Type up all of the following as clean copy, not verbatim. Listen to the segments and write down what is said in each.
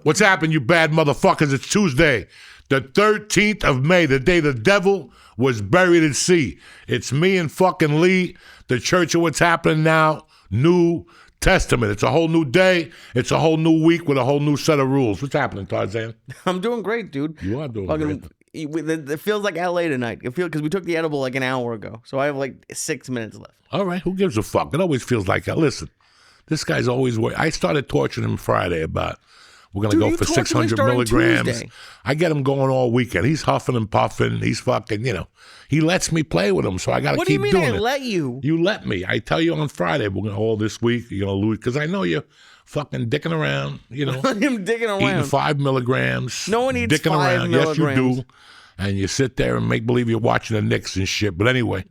What's happened, you bad motherfuckers? It's Tuesday, the 13th of May, the day the devil was buried at sea. It's me and fucking Lee, the Church of What's Happening Now, New Testament. It's a whole new day. It's a whole new week with a whole new set of rules. What's happening, Tarzan? I'm doing great, dude. You are doing Fucking, great. It feels like LA tonight. It feels because we took the edible like an hour ago, so I have like 6 minutes left. All right, who gives a fuck? It always feels like that. Listen, this guy's always worried. I started torturing him Friday about we're going to go for 600 milligrams. Tuesday. I get him going all weekend. He's huffing and puffing. He's fucking, he lets me play with him, so I got to keep doing it. What do you mean I let you? You let me. I tell you on Friday, we're going to all this week, you're going to lose, because I know you're fucking dicking around, I'm dicking around. Eating 5 milligrams. No one eats dicking 5 around. milligrams. Yes, you do. And you sit there and make believe you're watching the Knicks and shit. But anyway,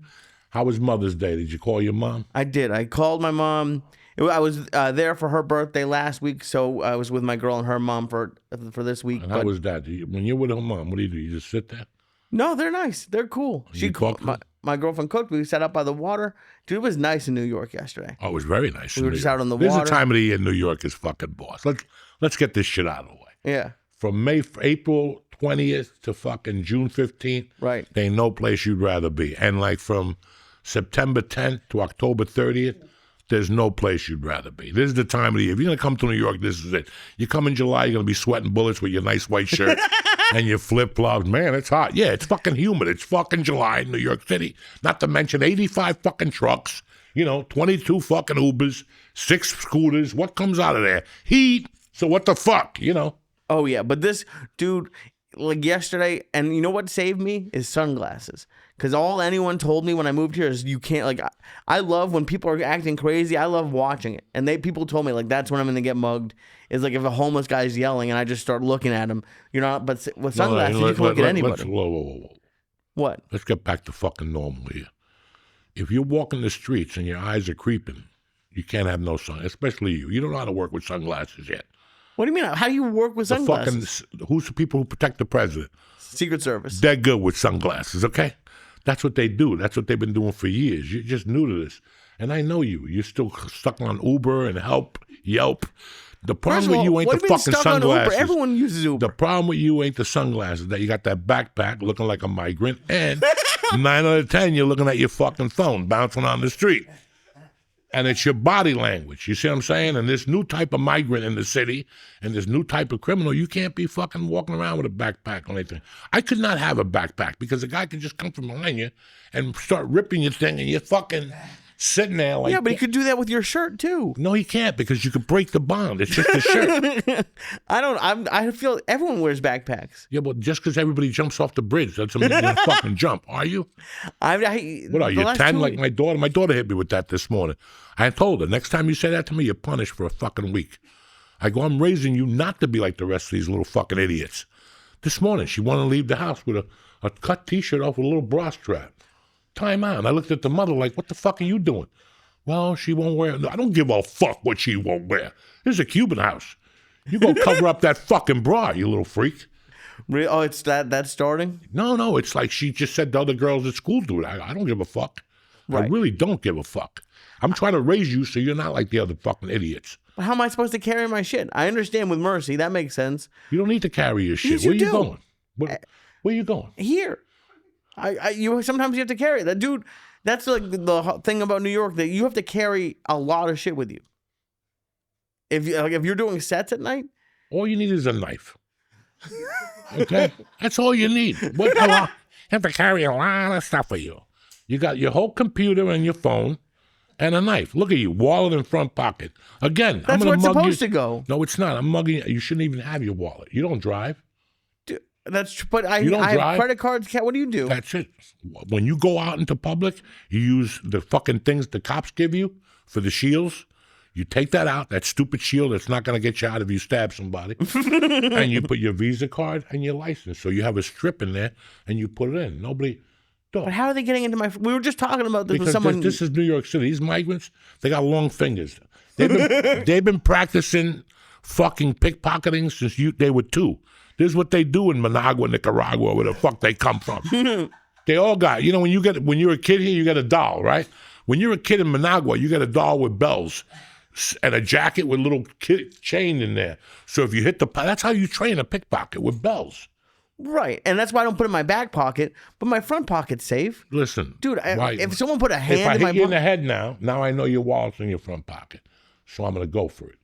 how was Mother's Day? Did you call your mom? I did. I called my mom. I was there for her birthday last week, so I was with my girl and her mom for this week. And how was that? When you're with her mom, what do? You just sit there? No, they're nice. They're cool. She cooked. My girlfriend cooked. We sat out by the water. Dude, it was nice in New York yesterday. Oh, it was very nice. We were just out on the water. water. This is the time of the year New York is fucking boss. Let's get this shit out of the way. Yeah. From April 20th to fucking June 15th, right? There ain't no place you'd rather be. And like from September 10th to October 30th, there's no place you'd rather be. This is the time of the year. If you're going to come to New York, this is it. You come in July, you're going to be sweating bullets with your nice white shirt and your flip-flops. Man, it's hot. Yeah, it's fucking humid. It's fucking July in New York City. Not to mention 85 fucking trucks, 22 fucking Ubers, 6 scooters. What comes out of there? Heat. So what the fuck, Oh, yeah. But this, dude, like yesterday, and you know what saved me is sunglasses. Because all anyone told me when I moved here is you can't, like, I love when people are acting crazy. I love watching it. And people told me, like, that's when I'm going to get mugged. Is like if a homeless guy's yelling and I just start looking at him. But with sunglasses, you can look at anybody. Whoa. What? Let's get back to fucking normal here. If you're walking the streets and your eyes are creeping, you can't have no sun, especially you. You don't know how to work with sunglasses yet. What do you mean? How do you work with sunglasses? Who's the people who protect the president? Secret Service. They're good with sunglasses, okay? That's what they do. That's what they've been doing for years. You're just new to this. And I know you. You're still stuck on Uber and Yelp. The problem with you ain't the fucking sunglasses. Everyone uses Uber. The problem with you ain't the sunglasses. That you got that backpack looking like a migrant. And 9 out of 10, you're looking at your fucking phone bouncing on the street. And it's your body language. You see what I'm saying? And this new type of migrant in the city and this new type of criminal, you can't be fucking walking around with a backpack or anything. I could not have a backpack because a guy could just come from behind you and start ripping your thing and you're fucking sitting there like... Yeah, but he could do that with your shirt too. No, he can't because you could break the bond. It's just a shirt. I feel everyone wears backpacks. Yeah, but just because everybody jumps off the bridge doesn't mean you're going to fucking jump. Are you? What are you, 10 like my daughter? My daughter hit me with that this morning. I told her, next time you say that to me, you're punished for a fucking week. I go, I'm raising you not to be like the rest of these little fucking idiots. This morning, she wanted to leave the house with a cut T-shirt off with a little bra strap. Time out. And I looked at the mother like, what the fuck are you doing? Well, she won't wear it. No, I don't give a fuck what she won't wear. This is a Cuban house. You go cover up that fucking bra, you little freak. Really? Oh, it's that's starting? No. It's like she just said the other girls at school do it. I don't give a fuck. Right. I really don't give a fuck. I'm trying to raise you so you're not like the other fucking idiots. But how am I supposed to carry my shit? I understand with Mercy. That makes sense. You don't need to carry your shit. Yes, Where are you going? Where are you going? Here. Sometimes you have to carry that, dude. That's like the thing about New York, that you have to carry a lot of shit with you. If you're doing sets at night, all you need is a knife. Okay, that's all you need. You have to carry a lot of stuff with you. You got your whole computer and your phone, and a knife. Look at you, wallet in front pocket. Again, that's where it's supposed to go. No, it's not. I'm mugging you. You shouldn't even have your wallet. You don't drive. But I have credit cards. What do you do? That's it. When you go out into public, you use the fucking things the cops give you for the shields. You take that out, that stupid shield that's not going to get you out if you stab somebody, and you put your Visa card and your license. So you have a strip in there, and you put it in. Nobody... But how are they getting into my... We were just talking about this because with someone... This is New York City. These migrants, they got long fingers. They've been practicing fucking pickpocketing since they were 2. This is what they do in Managua, Nicaragua, where the fuck they come from. They all got, when you're a kid here, you get a doll, right? When you're a kid in Managua, you get a doll with bells. and a jacket with little chain in there. So if you hit that's how you train a pickpocket, with bells. Right, and that's why I don't put it in my back pocket, but my front pocket's safe. Listen, dude, if someone put a hand if I in my hit you in the head now I know your wallet's in your front pocket, so I'm gonna go for it.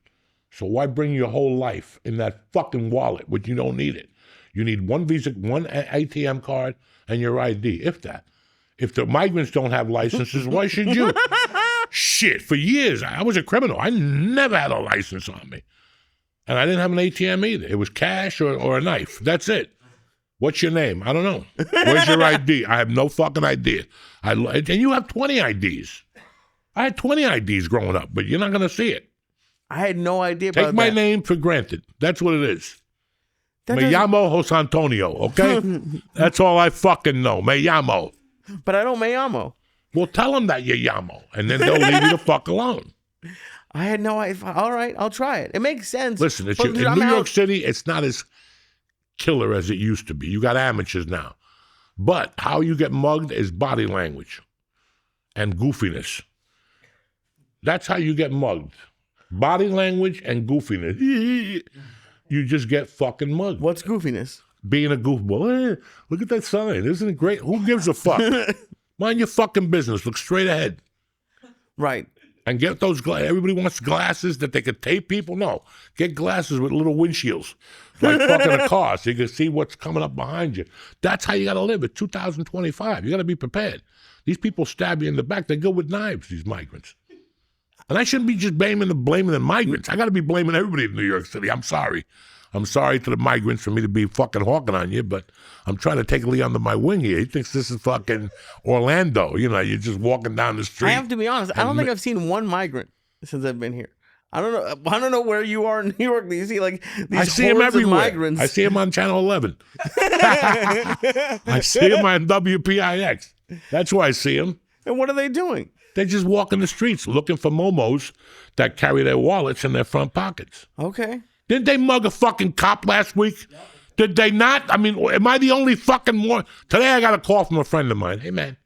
So why bring your whole life in that fucking wallet when you don't need it? You need one Visa, one ATM card, and your ID, if that. If the migrants don't have licenses, why should you? Shit, for years, I was a criminal. I never had a license on me. And I didn't have an ATM either. It was cash or a knife. That's it. What's your name? I don't know. Where's your ID? I have no fucking idea. And you have 20 IDs. I had 20 IDs growing up, but you're not going to see it. I had no idea about that. Take my name for granted. That's what it is. Me llamo Jose Antonio, okay? That's all I fucking know. Me llamo. But I don't me llamo. Well, tell them that you llamo, and then they'll leave you the fuck alone. I had no idea. All right, I'll try it. It makes sense. Listen, in New York City, it's not as killer as it used to be. You got amateurs now. But how you get mugged is body language and goofiness. That's how you get mugged. Body language and goofiness. You just get fucking mugged. What's goofiness? Being a goofball. Look at that sign. Isn't it great? Who gives a fuck? Mind your fucking business. Look straight ahead. Right. And get those everybody wants glasses that they could tape people. No. Get glasses with little windshields. Like fucking a car so you can see what's coming up behind you. That's how you got to live. It's 2025. You got to be prepared. These people stab you in the back. They go with knives, these migrants. And I shouldn't be just blaming the migrants. I got to be blaming everybody in New York City. I'm sorry. I'm sorry to the migrants for me to be fucking hawking on you, but I'm trying to take Lee under my wing here. He thinks this is fucking Orlando. You know, you're just walking down the street. I have to be honest. I don't think I've seen one migrant since I've been here. I don't know where you are in New York. Do you see like these I see them everywhere. Migrants? I see them on Channel 11. I see them on WPIX. That's where I see them. And what are they doing? They're just walking the streets looking for momos that carry their wallets in their front pockets. Okay. Didn't they mug a fucking cop last week? Yep. Did they not? I mean, am I the only fucking one? Today I got a call from a friend of mine. Hey, man,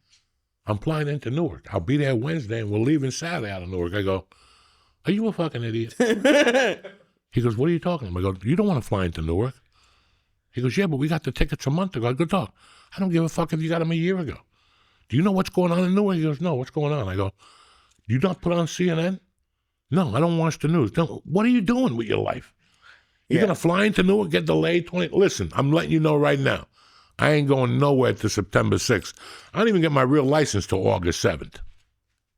I'm flying into Newark. I'll be there Wednesday, and we're leaving Saturday out of Newark. I go, are you a fucking idiot? He goes, what are you talking about? I go, you don't want to fly into Newark. He goes, yeah, but we got the tickets a month ago. I go, dog, I don't give a fuck if you got them a year ago. Do you know what's going on in Newark? He goes, no, what's going on? I go, you not put on CNN? No, I don't watch the news. No, what are you doing with your life? You're going to fly into Newark, get delayed 20? Listen, I'm letting you know right now. I ain't going nowhere to September 6th. I don't even get my real license till August 7th.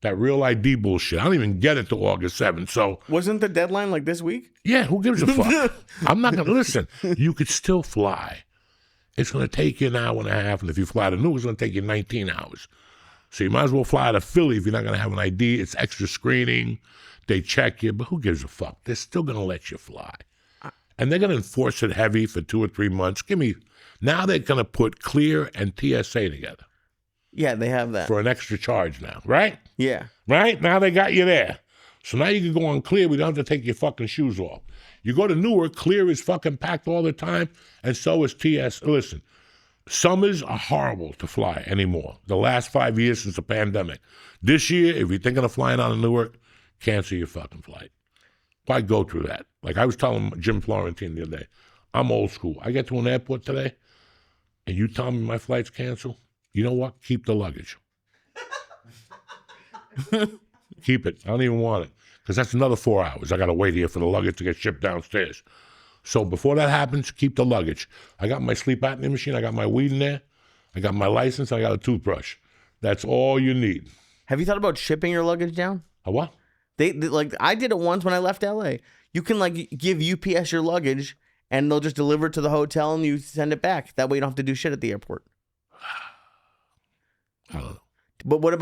That real ID bullshit. I don't even get it till August 7th. So wasn't the deadline like this week? Yeah, who gives a fuck? I'm not going to listen. You could still fly. It's going to take you an hour and a half, and if you fly to Newark, it's going to take you 19 hours. So you might as well fly to Philly if you're not going to have an ID. It's extra screening. They check you, but who gives a fuck? They're still going to let you fly. And they're going to enforce it heavy for 2 or 3 months. Now they're going to put Clear and TSA together. Yeah, they have that. For an extra charge now, right? Yeah. Right? Now they got you there. So now you can go on Clear. We don't have to take your fucking shoes off. You go to Newark, Clear is fucking packed all the time, and so is TS. Listen, summers are horrible to fly anymore. The last 5 years since the pandemic. This year, if you're thinking of flying out of Newark, cancel your fucking flight. Why go through that? Like I was telling Jim Florentine the other day, I'm old school. I get to an airport today, and you tell me my flight's canceled, you know what? Keep the luggage. Keep it. I don't even want it. Because that's another 4 hours. I got to wait here for the luggage to get shipped downstairs. So before that happens, keep the luggage. I got my sleep apnea machine. I got my weed in there. I got my license. I got a toothbrush. That's all you need. Have you thought about shipping your luggage down? A what? They like I did it once when I left LA. You can like give UPS your luggage and they'll just deliver it to the hotel and you send it back. That way you don't have to do shit at the airport. I don't know. But what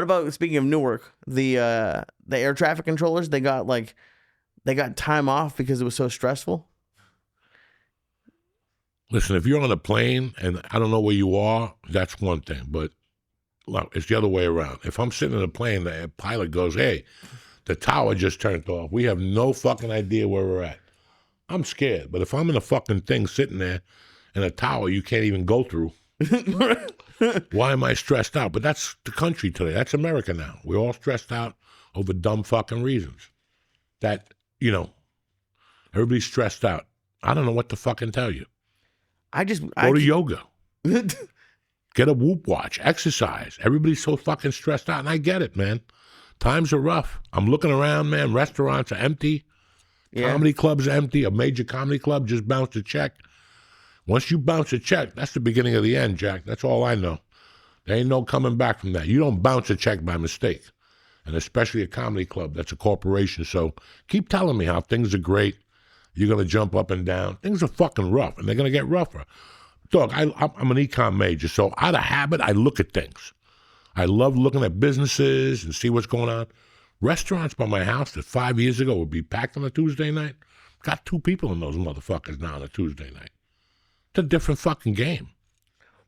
about speaking of Newark, the air traffic controllers, they got time off because it was so stressful? Listen, if you're on a plane and I don't know where you are, that's one thing. But look, it's the other way around. If I'm sitting in a plane, the pilot goes, hey, the tower just turned off. We have no fucking idea where we're at. I'm scared. But if I'm in a fucking thing sitting there in a tower you can't even go through, why am I stressed out? But that's the country today. That's America now. We're all stressed out over dumb fucking reasons. that, everybody's stressed out. I don't know what to fucking tell you. Go to yoga. Get a Whoop watch. Exercise. Everybody's so fucking stressed out, and I get it, man. Times are rough. I'm looking around, man. Restaurants are empty. Yeah. Comedy clubs are empty. A major comedy club just bounced a check. Once you bounce a check, that's the beginning of the end, Jack. That's all I know. There ain't no coming back from that. You don't bounce a check by mistake, and especially a comedy club. That's a corporation. So keep telling me how things are great. You're going to jump up and down. Things are fucking rough, and they're going to get rougher. Dog, I'm an econ major, so out of habit, I look at things. I love looking at businesses and see what's going on. Restaurants by my house that 5 years ago would be packed on a Tuesday night, got 2 people in those motherfuckers now on a Tuesday night. It's a different fucking game.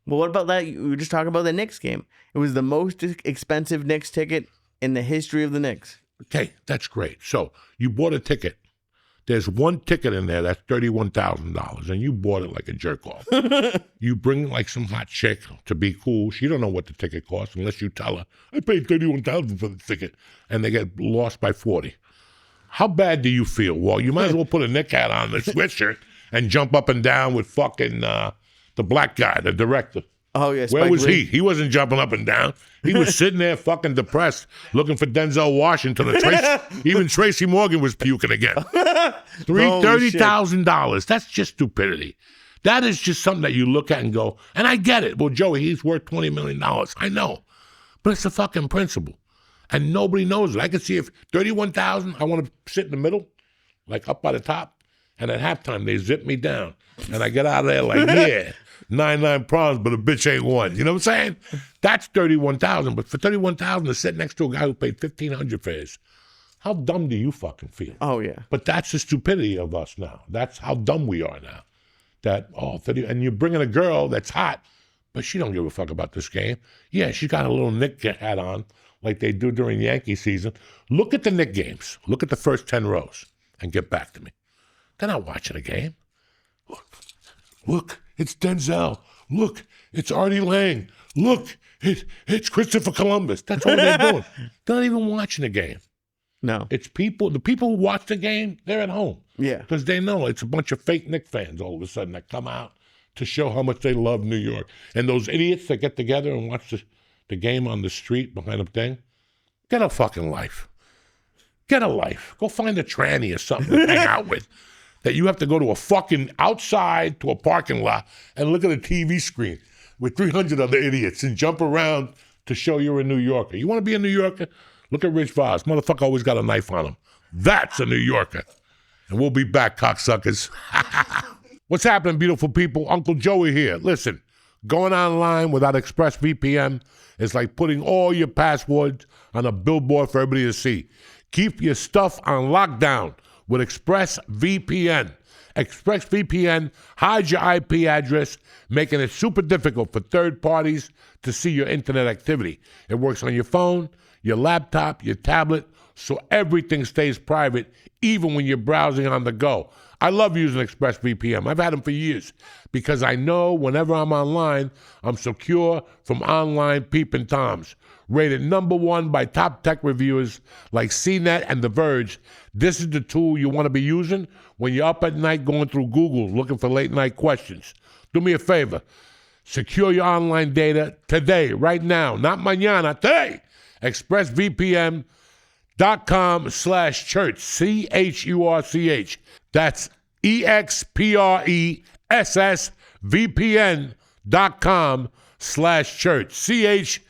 Well, what about that? We were just talking about the Knicks game. It was the most expensive Knicks ticket in the history of the Knicks. Okay, that's great. So you bought a ticket. There's one ticket in there that's $31,000, and you bought it like a jerk off. You bring like some hot chick to be cool. She don't know what the ticket costs unless you tell her, I paid $31,000 for the ticket, and they get lost by 40. How bad do you feel? Well, you might as well put a Knick hat on, a sweatshirt, and jump up and down with fucking the black guy, the director. Oh, yeah. Where was he? He wasn't jumping up and down. He was sitting there fucking depressed, looking for Denzel Washington. Even Tracy Morgan was puking again. $30,000. That's just stupidity. That is just something that you look at and go, and I get it. Well, Joey, he's worth $20 million. I know. But it's a fucking principle. And nobody knows it. I can see if $31,000, I want to sit in the middle, like up by the top, and at halftime they zip me down. And I get out of there like, yeah. 9 problems, but a bitch ain't one. You know what I'm saying? That's $31,000. But for $31,000 to sit next to a guy who paid $1,500 for his, how dumb do you fucking feel? Oh yeah. But that's the stupidity of us now. That's how dumb we are now. That 30, and you're bringing a girl that's hot, but she don't give a fuck about this game. Yeah, she got a little Knick hat on, like they do during Yankee season. Look at the Knick games. Look at the first 10 rows, and get back to me. They're not watching a game. Look. It's Denzel. Look, it's Artie Lang. Look, it's Christopher Columbus. That's all they're doing. They're not even watching the game. No. It's people, the people who watch the game, they're at home. Yeah. Because they know it's a bunch of fake Knicks fans all of a sudden that come out to show how much they love New York. And those idiots that get together and watch the game on the street behind a thing, get a fucking life. Get a life. Go find a tranny or something to hang out with. That you have to go to a fucking outside to a parking lot and look at a TV screen with 300 other idiots and jump around to show you're a New Yorker. You want to be a New Yorker? Look at Rich Vos. Motherfucker always got a knife on him. That's a New Yorker. And we'll be back, cocksuckers. What's happening, beautiful people? Uncle Joey here. Listen, going online without ExpressVPN is like putting all your passwords on a billboard for everybody to see. Keep your stuff on lockdown with ExpressVPN. ExpressVPN hides your IP address, making it super difficult for third parties to see your internet activity. It works on your phone, your laptop, your tablet, so everything stays private, even when you're browsing on the go. I love using ExpressVPN. I've had them for years because I know whenever I'm online, I'm secure from online peeping toms. Rated #1 by top tech reviewers like CNET and The Verge, this is the tool you want to be using when you're up at night going through Google looking for late night questions. Do me a favor. Secure your online data today, right now, not mañana, today. ExpressVPN.com/church, CHURCH. That's ExpressVPN.com/church, CHURCH.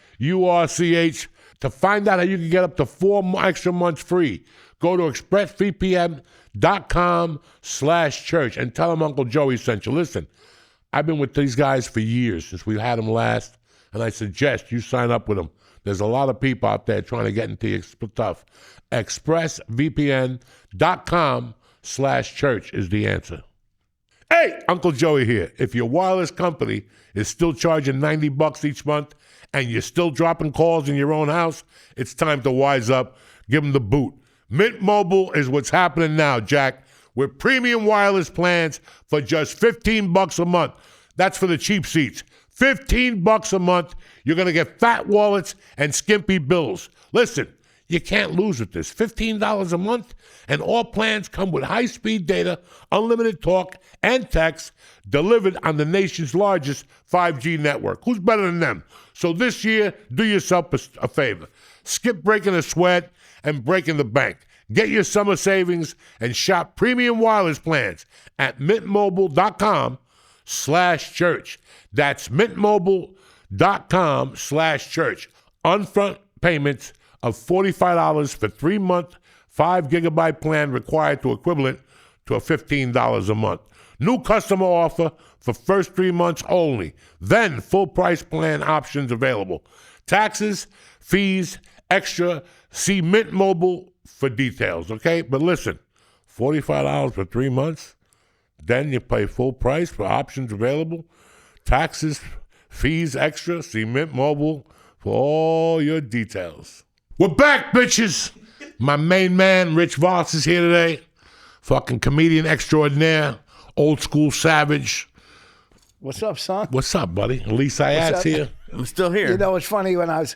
To find out how you can get up to 4 extra months free, go to ExpressVPN.com/church and tell them Uncle Joey sent you. Listen, I've been with these guys for years since we had them last, and I suggest you sign up with them. There's a lot of people out there trying to get into your stuff. ExpressVPN.com/church is the answer. Hey, Uncle Joey here. If your wireless company is still charging $90 each month and you're still dropping calls in your own house, it's time to wise up. Give them the boot. Mint Mobile is what's happening now, Jack, with premium wireless plans for just $15 a month. That's for the cheap seats. $15 a month. You're going to get fat wallets and skimpy bills. Listen, You can't lose with this. $15 a month, and all plans come with high-speed data, unlimited talk, and text delivered on the nation's largest 5G network. Who's better than them? So this year, do yourself a favor. Skip breaking a sweat and breaking the bank. Get your summer savings and shop premium wireless plans at mintmobile.com/church. That's mintmobile.com/church. Upfront payments of $45 for 3-month, 5-gigabyte plan required to equivalent to a $15 a month. New customer offer for first 3 months only. Then full price plan options available. Taxes, fees, extra. See Mint Mobile for details, okay? But listen, $45 for 3 months, then you pay full price for options available. Taxes, fees, extra. See Mint Mobile for all your details. We're back, bitches. My main man, Rich Vos, is here today. Fucking comedian extraordinaire, old school savage. What's up, son? What's up, buddy? Lee Syatt's here. I'm still here. You know, it's funny when I was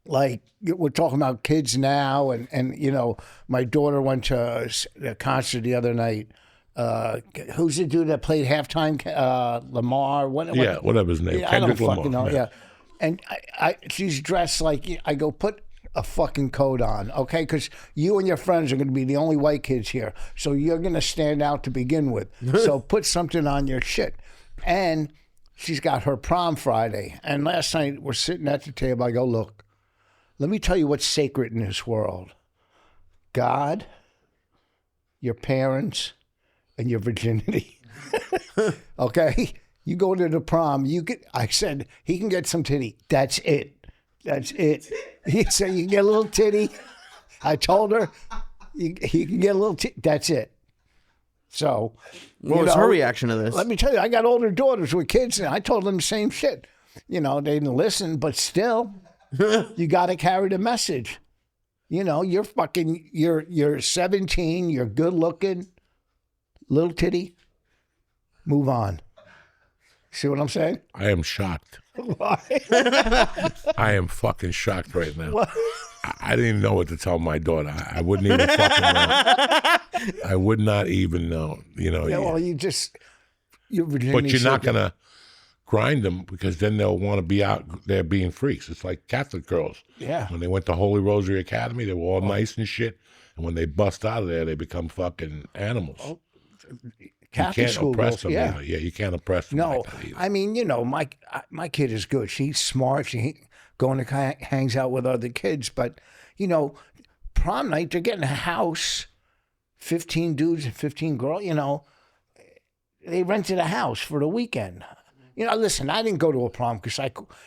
like, we're talking about kids now, and you know, my daughter went to a concert the other night. Who's the dude that played halftime? Lamar? Whatever his name. Yeah, Kendrick I don't fucking Lamar. know. Yeah. And she's dressed like, I go, put a fucking coat on, okay? Because you and your friends are going to be the only white kids here. So you're going to stand out to begin with. So put something on your shit. And she's got her prom Friday. And last night we're sitting at the table. I go, look, let me tell you what's sacred in this world. God, your parents, and your virginity. Okay? You go to the prom, I said, he can get some titty. That's it. That's it. He said, you can get a little titty. I told her, he can get a little titty. That's it. So, what was her reaction to this? Let me tell you, I got older daughters with kids, and I told them the same shit. You know, they didn't listen, but still, you got to carry the message. You know, you're 17, you're good looking, little titty, move on. See what I'm saying? I am shocked. Why? I am fucking shocked right now. What? I didn't even know what to tell my daughter. I wouldn't even fucking know. I would not even know. You know. Yeah, well, you're Virginia. But you're not gonna grind them, because then they'll want to be out there being freaks. It's like Catholic girls. Yeah. When they went to Holy Rosary Academy, they were all nice and shit. And when they bust out of there, they become fucking animals. Catholic school oppress girls, them. Yeah, you can't oppress them. No, like that either. I mean, you know, my kid is good. She's smart. She hangs out with other kids. But, you know, prom night, they're getting a house, 15 dudes and 15 girls, you know. They rented a house for the weekend. You know, listen, I didn't go to a prom because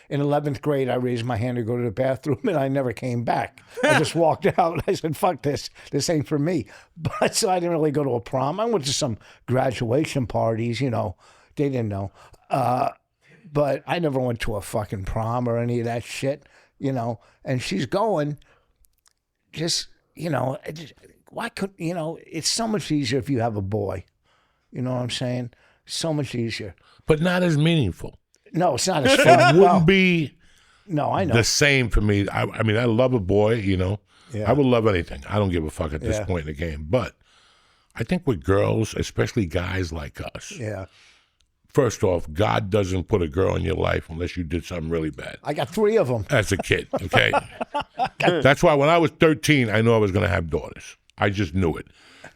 in 11th grade, I raised my hand to go to the bathroom, and I never came back. I just walked out. I said, fuck this. This ain't for me. But so I didn't really go to a prom. I went to some graduation parties, you know. They didn't know. But I never went to a fucking prom or any of that shit, you know. And she's going, just, you know, why couldn't, you know, it's so much easier if you have a boy. You know what I'm saying? So much easier. But not as meaningful. No, it's not as fun. It wouldn't be I know. the same for me. I mean, I love a boy, you know. Yeah. I would love anything. I don't give a fuck at this point in the game. But I think with girls, especially guys like us, Yeah. first off, God doesn't put a girl in your life unless you did something really bad. I got 3 of them. As a kid, okay? That's why when I was 13, I knew I was going to have daughters. I just knew it.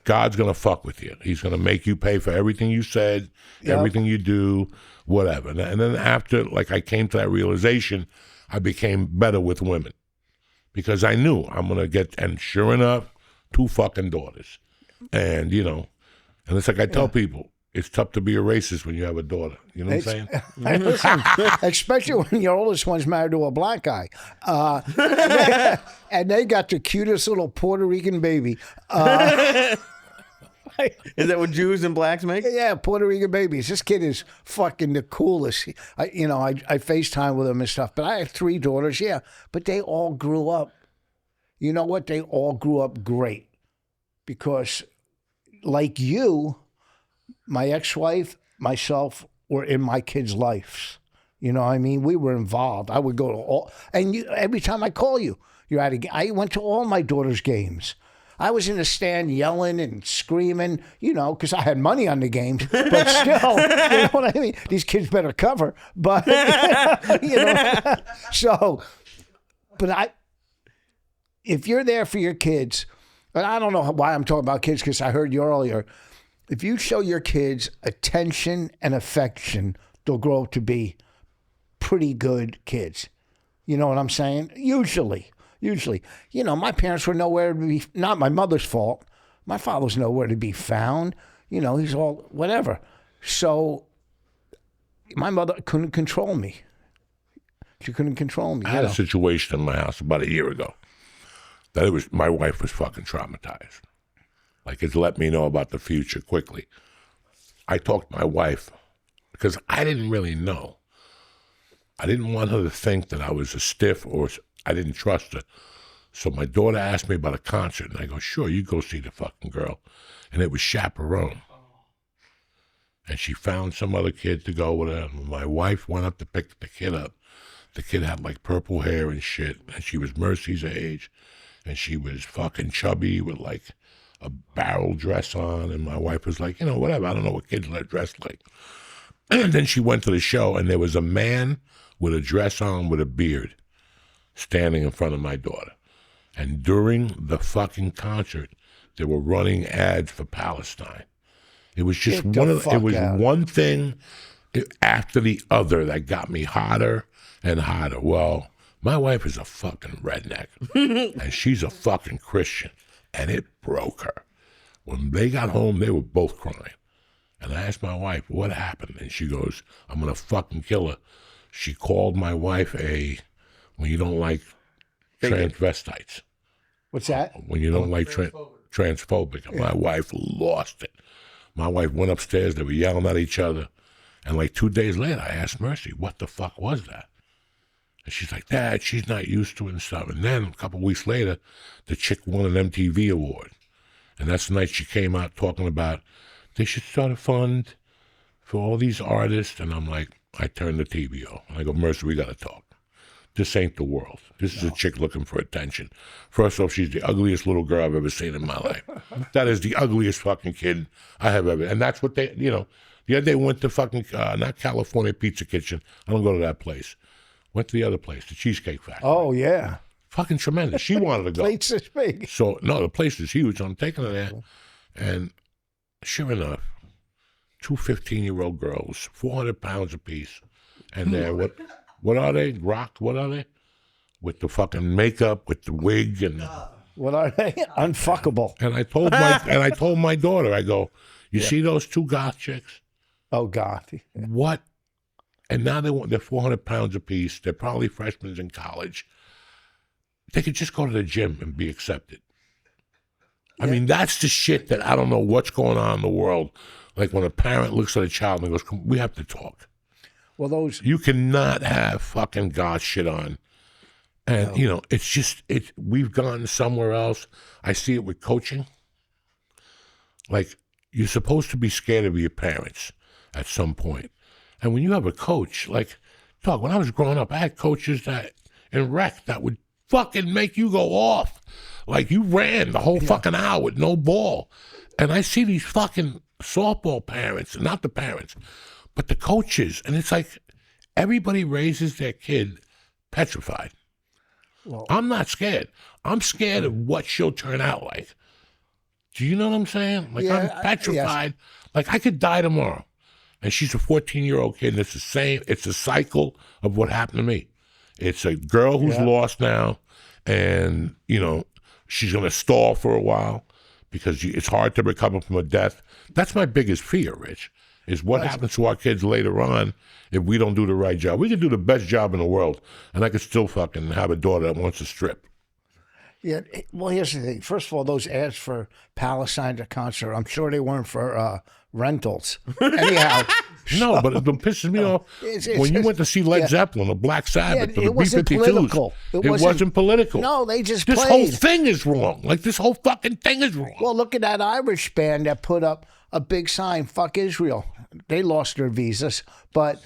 God's going to fuck with you. He's going to make you pay for everything you said, everything you do, whatever. And then after, like, I came to that realization, I became better with women because I knew I'm going to get, and sure enough, 2 fucking daughters. And, you know, and it's like I tell people, it's tough to be a racist when you have a daughter. You know what I'm saying? Listen, especially when your oldest one's married to a black guy. And they got the cutest little Puerto Rican baby. Is that what Jews and blacks make? Yeah, Puerto Rican babies. This kid is fucking the coolest. I FaceTime with him and stuff. But I have 3 daughters, yeah. But they all grew up. You know what? They all grew up great. Because like you, my ex-wife, myself, were in my kids' lives. You know what I mean? We were involved. I would go to all, and every time I call you, You're at I went to all my daughter's games. I was in the stand yelling and screaming, because I had money on the games. But still, you know what I mean? These kids better cover. But, if you're there for your kids, and I don't know why I'm talking about kids because I heard you earlier. If you show your kids attention and affection, they'll grow up to be pretty good kids. You know what I'm saying? Usually. My parents were nowhere to be, not my mother's fault. My father's nowhere to be found. He's all whatever. So my mother couldn't control me. She couldn't control me. I had a situation in my house about a year ago that my wife was fucking traumatized. Like, it let me know about the future quickly. I talked to my wife because I didn't really know. I didn't want her to think that I was a stiff or I didn't trust her. So my daughter asked me about a concert, and I go, sure, you go see the fucking girl. And it was Chaperone. And she found some other kid to go with her. And my wife went up to pick the kid up. The kid had like purple hair and shit, and she was Mercy's age. And she was fucking chubby with like a barrel dress on. And my wife was like, whatever, I don't know what kids are dressed like. And then she went to the show, and there was a man with a dress on with a beard standing in front of my daughter. And during the fucking concert, they were running ads for Palestine. It was just one thing after the other that got me hotter and hotter. Well, my wife is a fucking redneck, and she's a fucking Christian, and it broke her. When they got home, they were both crying. And I asked my wife, what happened? And she goes, I'm going to fucking kill her. She called my wife when you don't like transvestites. What's that? When you don't like transphobic. And my wife lost it. My wife went upstairs. They were yelling at each other. And like 2 days later, I asked Mercy, what the fuck was that? And she's like, Dad, she's not used to it and stuff. And then a couple of weeks later, the chick won an MTV award. And that's the night she came out talking about they should start a fund for all these artists. And I'm like, I turned the TV off. And I go, Mercy, we got to talk. This ain't the world. This is a chick looking for attention. First off, she's the ugliest little girl I've ever seen in my life. That is the ugliest fucking kid I have ever. And that's what they, the other day went to fucking, not California Pizza Kitchen. I don't go to that place. Went to the other place, the Cheesecake Factory. Oh, yeah. Fucking tremendous. She wanted to go. Plate's this big. So, no, the place is huge. I'm taking her there. And sure enough, two 15-year-old girls, 400 pounds apiece. And they're, what are they? Rock, what are they? With the fucking makeup, with the wig, and what are they? Unfuckable. And I told my daughter, I go, you see those two goth chicks? Oh, goth. Yeah. What? And now they're 400 pounds apiece. They're probably freshmen in college. They could just go to the gym and be accepted. I mean, that's the shit that I don't know what's going on in the world. Like when a parent looks at a child and goes, we have to talk. Well, you cannot have fucking God shit on. And, it's just, we've gone somewhere else. I see it with coaching. Like, you're supposed to be scared of your parents at some point. And when you have a coach, like, dog, when I was growing up, I had coaches in rec that would fucking make you go off. Like, you ran the whole fucking hour with no ball. And I see these fucking softball parents, not the parents, but the coaches. And it's like everybody raises their kid petrified. Well, I'm not scared. I'm scared of what she'll turn out like. Do you know what I'm saying? Like, I'm petrified. Yes. Like, I could die tomorrow. And she's a 14-year-old kid, and it's the same. It's a cycle of what happened to me. It's a girl who's lost now, and, she's going to stall for a while because it's hard to recover from a death. That's my biggest fear, Rich, is what happens to our kids later on if we don't do the right job. We could do the best job in the world, and I could still fucking have a daughter that wants to strip. Yeah, well, here's the thing. First of all, those ads for Palestine to concert, I'm sure they weren't for rentals. Anyhow. No, but it pisses me off. When you went to see Led Zeppelin or Black Sabbath or the B-52s, it wasn't political. No, they just This played. whole thing is wrong. Like, this whole fucking thing is wrong. Well, look at that Irish band that put up a big sign, fuck Israel. They lost their visas, but,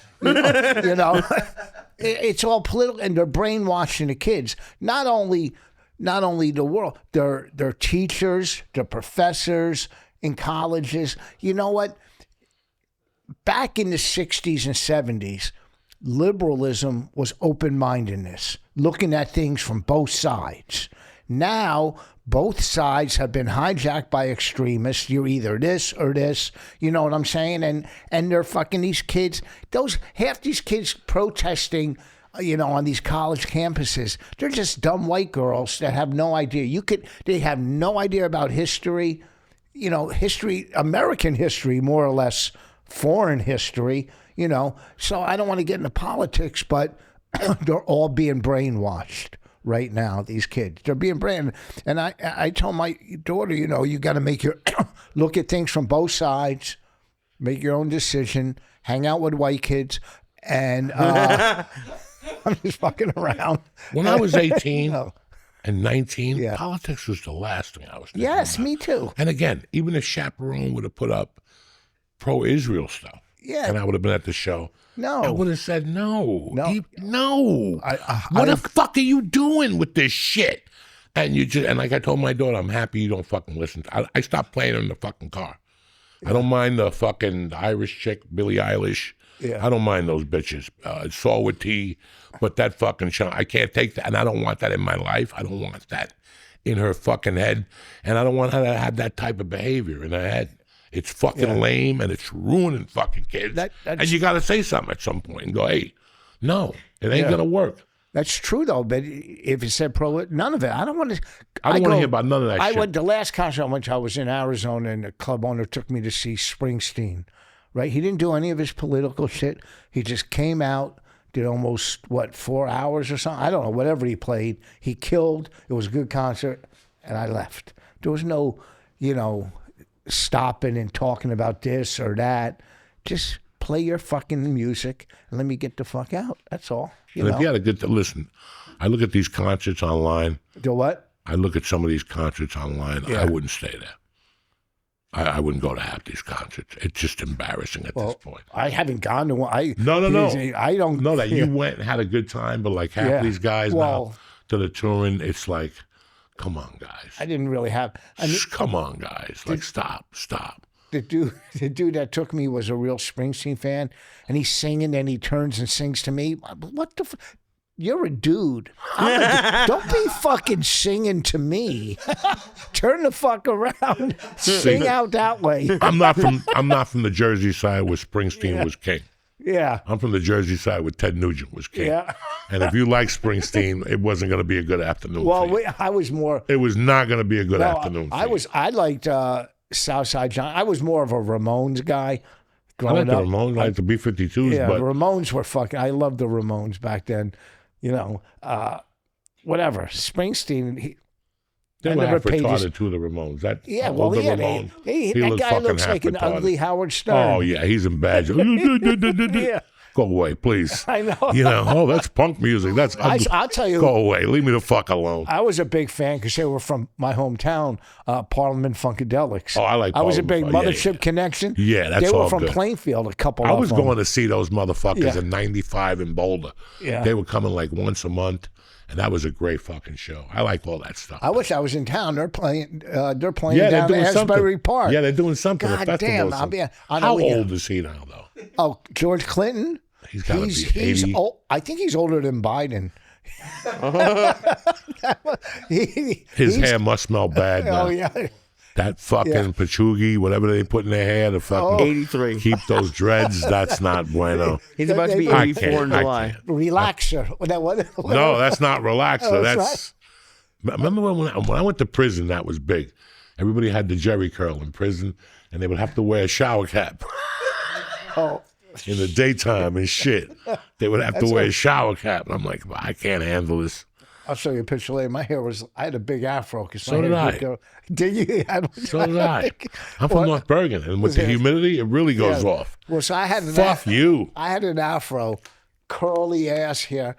it's all political, and they're brainwashing the kids. Not only not only the world, their teachers, their professors in colleges. You know what? Back in the 60s and 70s, liberalism was open-mindedness, looking at things from both sides. Now, both sides have been hijacked by extremists. You're either this or this. You know what I'm saying? And they're fucking these kids. Half these kids protesting, on these college campuses. They're just dumb white girls that have no idea. They have no idea about history. History, American history, more or less, foreign history. So I don't want to get into politics, but they're all being brainwashed right now, these kids. They're being brainwashed. And I told my daughter, you got to make your look at things from both sides, make your own decision, hang out with white kids, and I'm just fucking around. When I was 18 and 19, politics was the last thing I was thinking about. Me too. And again, even if Chaperone would have put up pro-Israel stuff, and I would have been at the show, I would have said no. No. What the fuck are you doing with this shit? And and like I told my daughter, I'm happy you don't fucking listen. I stopped playing her in the fucking car. I don't mind the fucking Irish chick, Billie Eilish. Yeah. I don't mind those bitches. Saw with tea, but that fucking show, I can't take that, and I don't want that in my life. I don't want that in her fucking head, and I don't want her to have that type of behavior in her head. It's fucking lame, and it's ruining fucking kids. And you got to say something at some point and go, hey, no, it ain't going to work. That's true, though, but if it said pro, none of it. I don't want to. I don't want to hear about none of that shit. The last concert I went to, I was in Arizona, and the club owner took me to see Springsteen, right? He didn't do any of his political shit. He just came out, did almost, 4 hours or something? I don't know, whatever he played. He killed. It was a good concert, and I left. There was no, stopping and talking about this or that. Just play your fucking music and let me get the fuck out. That's all. If you had a good listen, I look at these concerts online. Do what? I look at some of these concerts online. I wouldn't stay there. I wouldn't go to half these concerts. It's just embarrassing at this point. I haven't gone to one. No. I don't know that you went and had a good time, but like half these guys now to the touring, it's like, come on, guys. I didn't really have. Come on, guys. Like, stop. The dude that took me was a real Springsteen fan, and he's singing, and he turns and sings to me. What the? You're a dude. Don't be fucking singing to me. Turn the fuck around. Sing out that way. I'm not from the Jersey side where Springsteen was king. Yeah. I'm from the Jersey side where Ted Nugent was king. Yeah. And if you like Springsteen, it wasn't going to be a good afternoon. Well, I was more. It was not going to be a good afternoon. I liked Southside John. I was more of a Ramones guy. I like the Ramones. I like the B-52s. Yeah, but the Ramones were fucking. I loved the Ramones back then. Whatever. Springsteen. They were half retarded too, the Ramones. That guy looks like an ugly Howard Stern. Oh yeah, he's in bad. Yeah. Go away, please. I know. That's punk music. That's ugly. I'll tell you. Go away. Leave me the fuck alone. I was a big fan because they were from my hometown, Parliament Funkadelics. Oh, I like. I was a big Mothership Connection. Yeah, that's they all were from good. Plainfield. A couple. I was going to see those motherfuckers in '95 in Boulder. Yeah, they were coming like once a month. And that was a great fucking show. I like all that stuff. I wish I was in town. They're playing down at Asbury Park. Yeah, they're doing something. God damn! How old is he now, though? Oh, George Clinton. He's got to be 80. Old. I think he's older than Biden. His hair must smell bad now. Oh yeah. That fucking pachugi, whatever they put in their hair, to fucking 83. Keep those dreads. That's not bueno. He's about to be 84 in July. Relaxer. No, that's not relaxer. That's. Remember when I went to prison? That was big. Everybody had the jerry curl in prison, and they would have to wear a shower cap. Oh. In the daytime and shit, they would have to wear a shower cap. And I'm like, I can't handle this. I'll show you a picture later. My hair I had a big afro. So did I. Did you? So did I. I'm from North Bergen, and with the humidity, it really goes off. Well, so I had you. I had an afro, curly ass hair,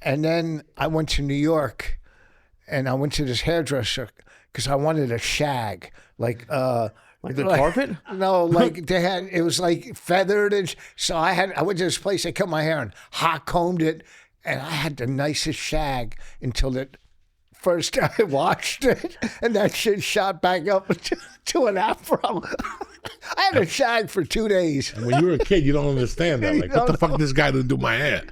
and then I went to New York, and I went to this hairdresser because I wanted a shag, like the carpet? No, like it was like feathered, and so I went to this place. They cut my hair and hot combed it. And I had the nicest shag until it first time I watched it, and that shit shot back up to an afro. I had a shag for 2 days. And when you were a kid, you don't understand that. Like, what the fuck this guy to do my hair?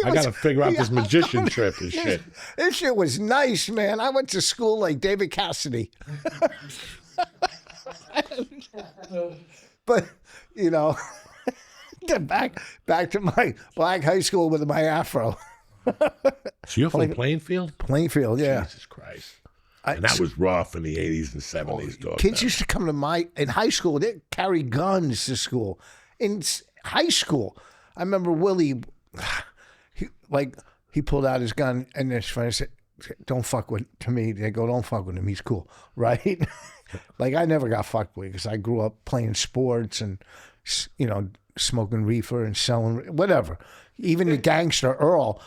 I got to figure out this magician trip and shit. This shit was nice, man. I went to school like David Cassidy. But, you know, back to my black high school with my afro. So you're from Plainfield? Plainfield, yeah. Jesus Christ. And that was rough in the 80s and 70s, dog. Kids used to come to in high school, they carry guns to school. In high school, I remember Willie, he pulled out his gun and his friend said, don't fuck with, to me, they go, don't fuck with him, he's cool, right? Like, I never got fucked with because I grew up playing sports and, you know, smoking reefer and selling, whatever. Even the gangster, Earl,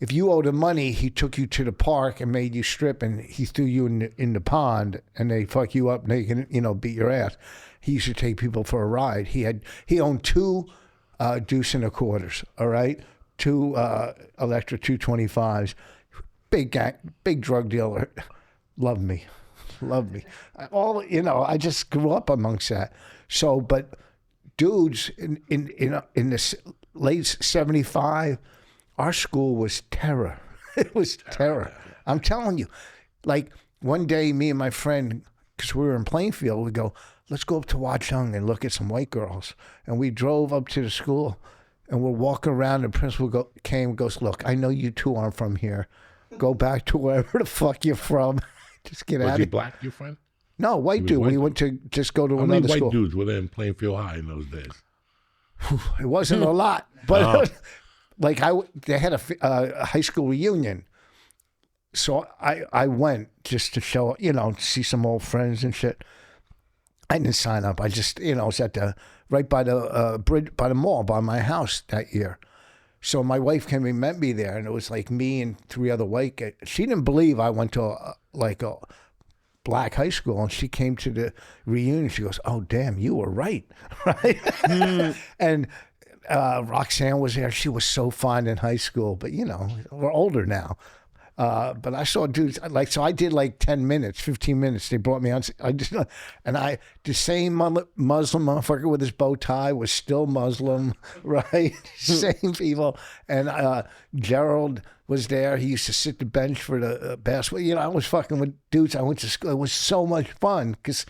if you owed him money, he took you to the park and made you strip, and he threw you in the pond, and they fuck you up naked, you know, beat your ass. He used to take people for a ride. He owned 2 deuce and a quarters, all right, 2 Electra 225s. Big drug dealer. Loved me. I just grew up amongst that. So, but dudes in the late 75. Our school was terror. It was terror. I'm telling you. Like, one day, me and my friend, because we were in Plainfield, we go, let's go up to Watchung and look at some white girls. And we drove up to the school, and we're walking around, and the principal came and goes, look, I know you two aren't from here. Go back to wherever the fuck you're from. Just get out of here. Was he black, your friend? No, white dude. We went to just go to How another many school. white dudes were there in Plainfield High in those days? It wasn't a lot, but... Like, they had a high school reunion, so I went just to show, you know, see some old friends and shit. I didn't sign up. I just, you know, was at right by the bridge, by the mall, by my house that year. So my wife came and met me there, and it was like me and 3 other white guys. She didn't believe I went to a black high school, and she came to the reunion. She goes, "Oh, damn, you were right," right? And Roxanne was there. She was so fine in high school, but you know, we're older now. But I saw dudes so I did like 10 minutes, 15 minutes. They brought me on. The same Muslim motherfucker with his bow tie was still Muslim, right? Same people. And Gerald was there. He used to sit the bench for the basketball. You know, I was fucking with dudes. I went to school. It was so much fun because,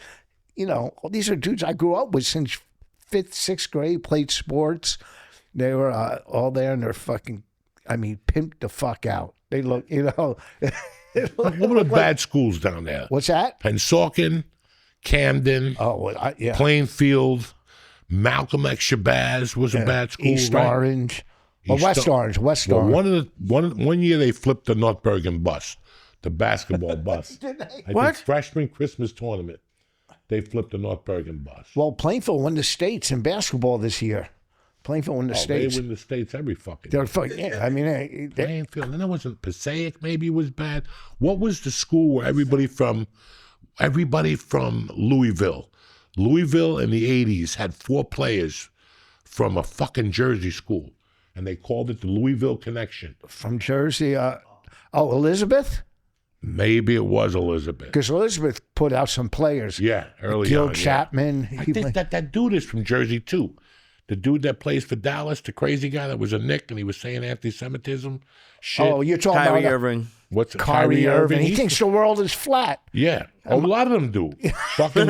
you know, these are dudes I grew up with since 5th, 6th grade, played sports. They were all there, and they're fucking, I mean, pimped the fuck out. They look, you know. What were the bad schools down there? What's that? Pensauken, Camden, yeah. Plainfield, Malcolm X Shabazz was a bad school, East right? Orange. West Orange. Well, one year they flipped the North Bergen bus, the basketball bus. Did they? I think freshman Christmas tournament. They flipped the North Bergen bus. Well, Plainfield won the states in basketball this year. Plainfield won the states. They win the states every fucking They're year. fucking, yeah, I mean, Plainfield. And then it wasn't Passaic maybe was bad. What was the school where everybody from Louisville in the 80s had 4 players from a fucking Jersey school. And they called it the Louisville Connection. From Jersey. Elizabeth? Maybe it was Elizabeth. Because Elizabeth put out some players. Yeah, early Gil on. Chapman. I think that dude is from Jersey, too. The dude that plays for Dallas, the crazy guy that was a Nick, and he was saying anti-Semitism shit. Oh, you're talking Kyrie about Irving. What's it? Kyrie Irving. He thinks the world is flat. Yeah. A lot of them do. Fucking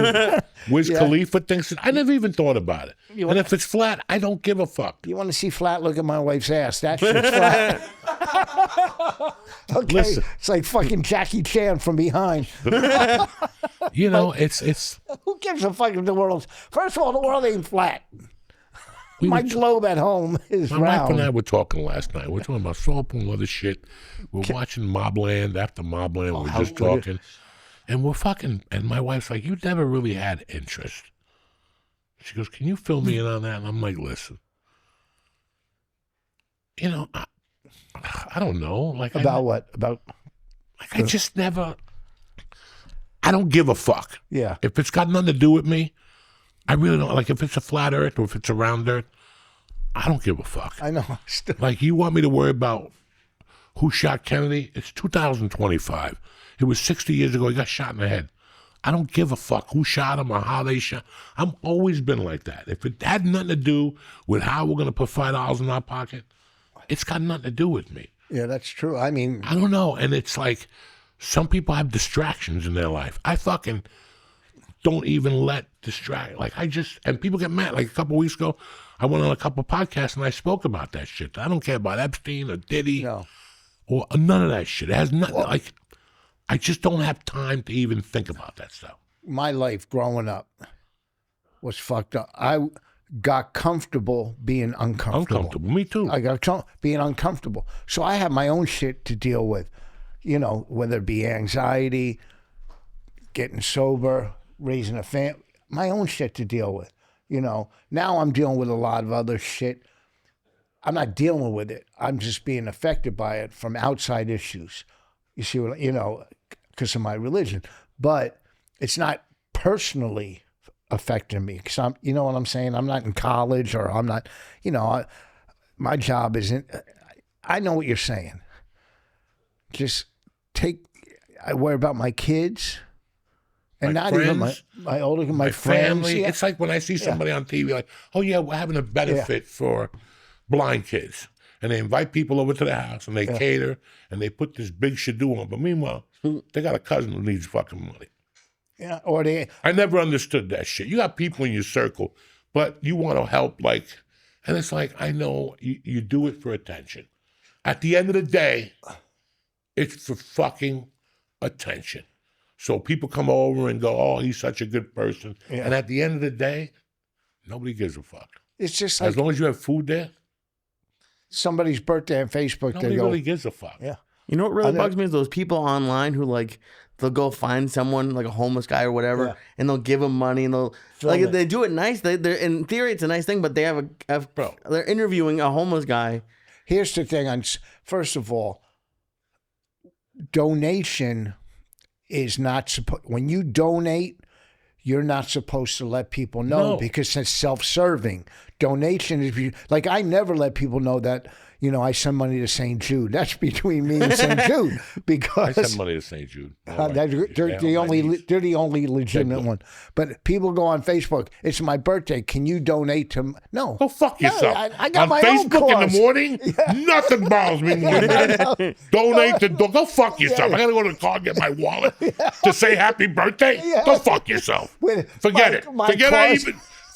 Wiz Khalifa thinks it. I never even thought about it. And if it's flat, I don't give a fuck. You want to see flat? Look at my wife's ass. That shit's flat. Okay. Listen. It's like fucking Jackie Chan from behind. You know, it's. Who gives a fuck if the world's... First of all, the world ain't flat. My globe at home is My wife and I round. were talking last night. We're talking about soap and other shit. We're watching Mobland after Mobland. We're just talking. And we're fucking... And my wife's like, you never really had interest. She goes, can you fill me in on that? And I'm like, listen. You know, I don't know. Like About what? About... I just never... I don't give a fuck. Yeah. If it's got nothing to do with me, I really don't. Like, if it's a flat earth or if it's a round earth, I don't give a fuck. I know. Like, you want me to worry about who shot Kennedy? It's 2025. It was 60 years ago. He got shot in the head. I don't give a fuck who shot him or how they shot. I've always been like that. If it had nothing to do with how we're going to put $5 in our pocket, it's got nothing to do with me. Yeah, that's true. I mean, I don't know. And it's like some people have distractions in their life. I fucking don't even let distract. Like and people get mad. Like a couple weeks ago, I went on a couple podcasts and I spoke about that shit. I don't care about Epstein or Diddy or none of that shit. It has nothing. Like, I just don't have time to even think about that stuff. My life growing up was fucked up. I got comfortable being uncomfortable. Me too. I got being uncomfortable. So I have my own shit to deal with, whether it be anxiety, getting sober, raising a family, my own shit to deal with. Now I'm dealing with a lot of other shit. I'm not dealing with it. I'm just being affected by it from outside issues. You see what, because of my religion. But it's not personally affecting me because I'm, you know what I'm saying? I'm not in college or I'm not, my job isn't, I know what you're saying. Just I worry about my kids and my not friends, even my older, my friends. Family. Yeah. It's like when I see somebody on TV like, oh yeah, we're having a benefit for blind kids. And they invite people over to their house and they cater and they put this big shadoo on. But meanwhile, they got a cousin who needs fucking money. Yeah, I never understood that shit. You got people in your circle, but you want to help, and it's like, I know you do it for attention. At the end of the day, it's for fucking attention. So people come over and go, oh, he's such a good person. Yeah. And at the end of the day, nobody gives a fuck. It's just like, as long as you have food there. Somebody's birthday on Facebook. Nobody really gives a fuck. Yeah. You know what really bugs me is those people online who they'll go find someone like a homeless guy or whatever, and they'll give them money and they'll they do it nice. They're in theory it's a nice thing, but they have they're interviewing a homeless guy. Here's the thing: first of all, donation is not supposed. When you donate, you're not supposed to let people know because it's self-serving. Donation is like I never let people know that I send money to St. Jude. That's between me and St. Jude because I send money to St. Jude. They're the only legitimate one. But people go on Facebook. It's my birthday. Can you donate to? No. Go fuck yourself. I got on my Facebook own in the morning. Nothing bothers me more than that. Donate to. Go fuck yourself. I gotta go to the car and get my wallet to say happy birthday. Go fuck yourself. Forget it.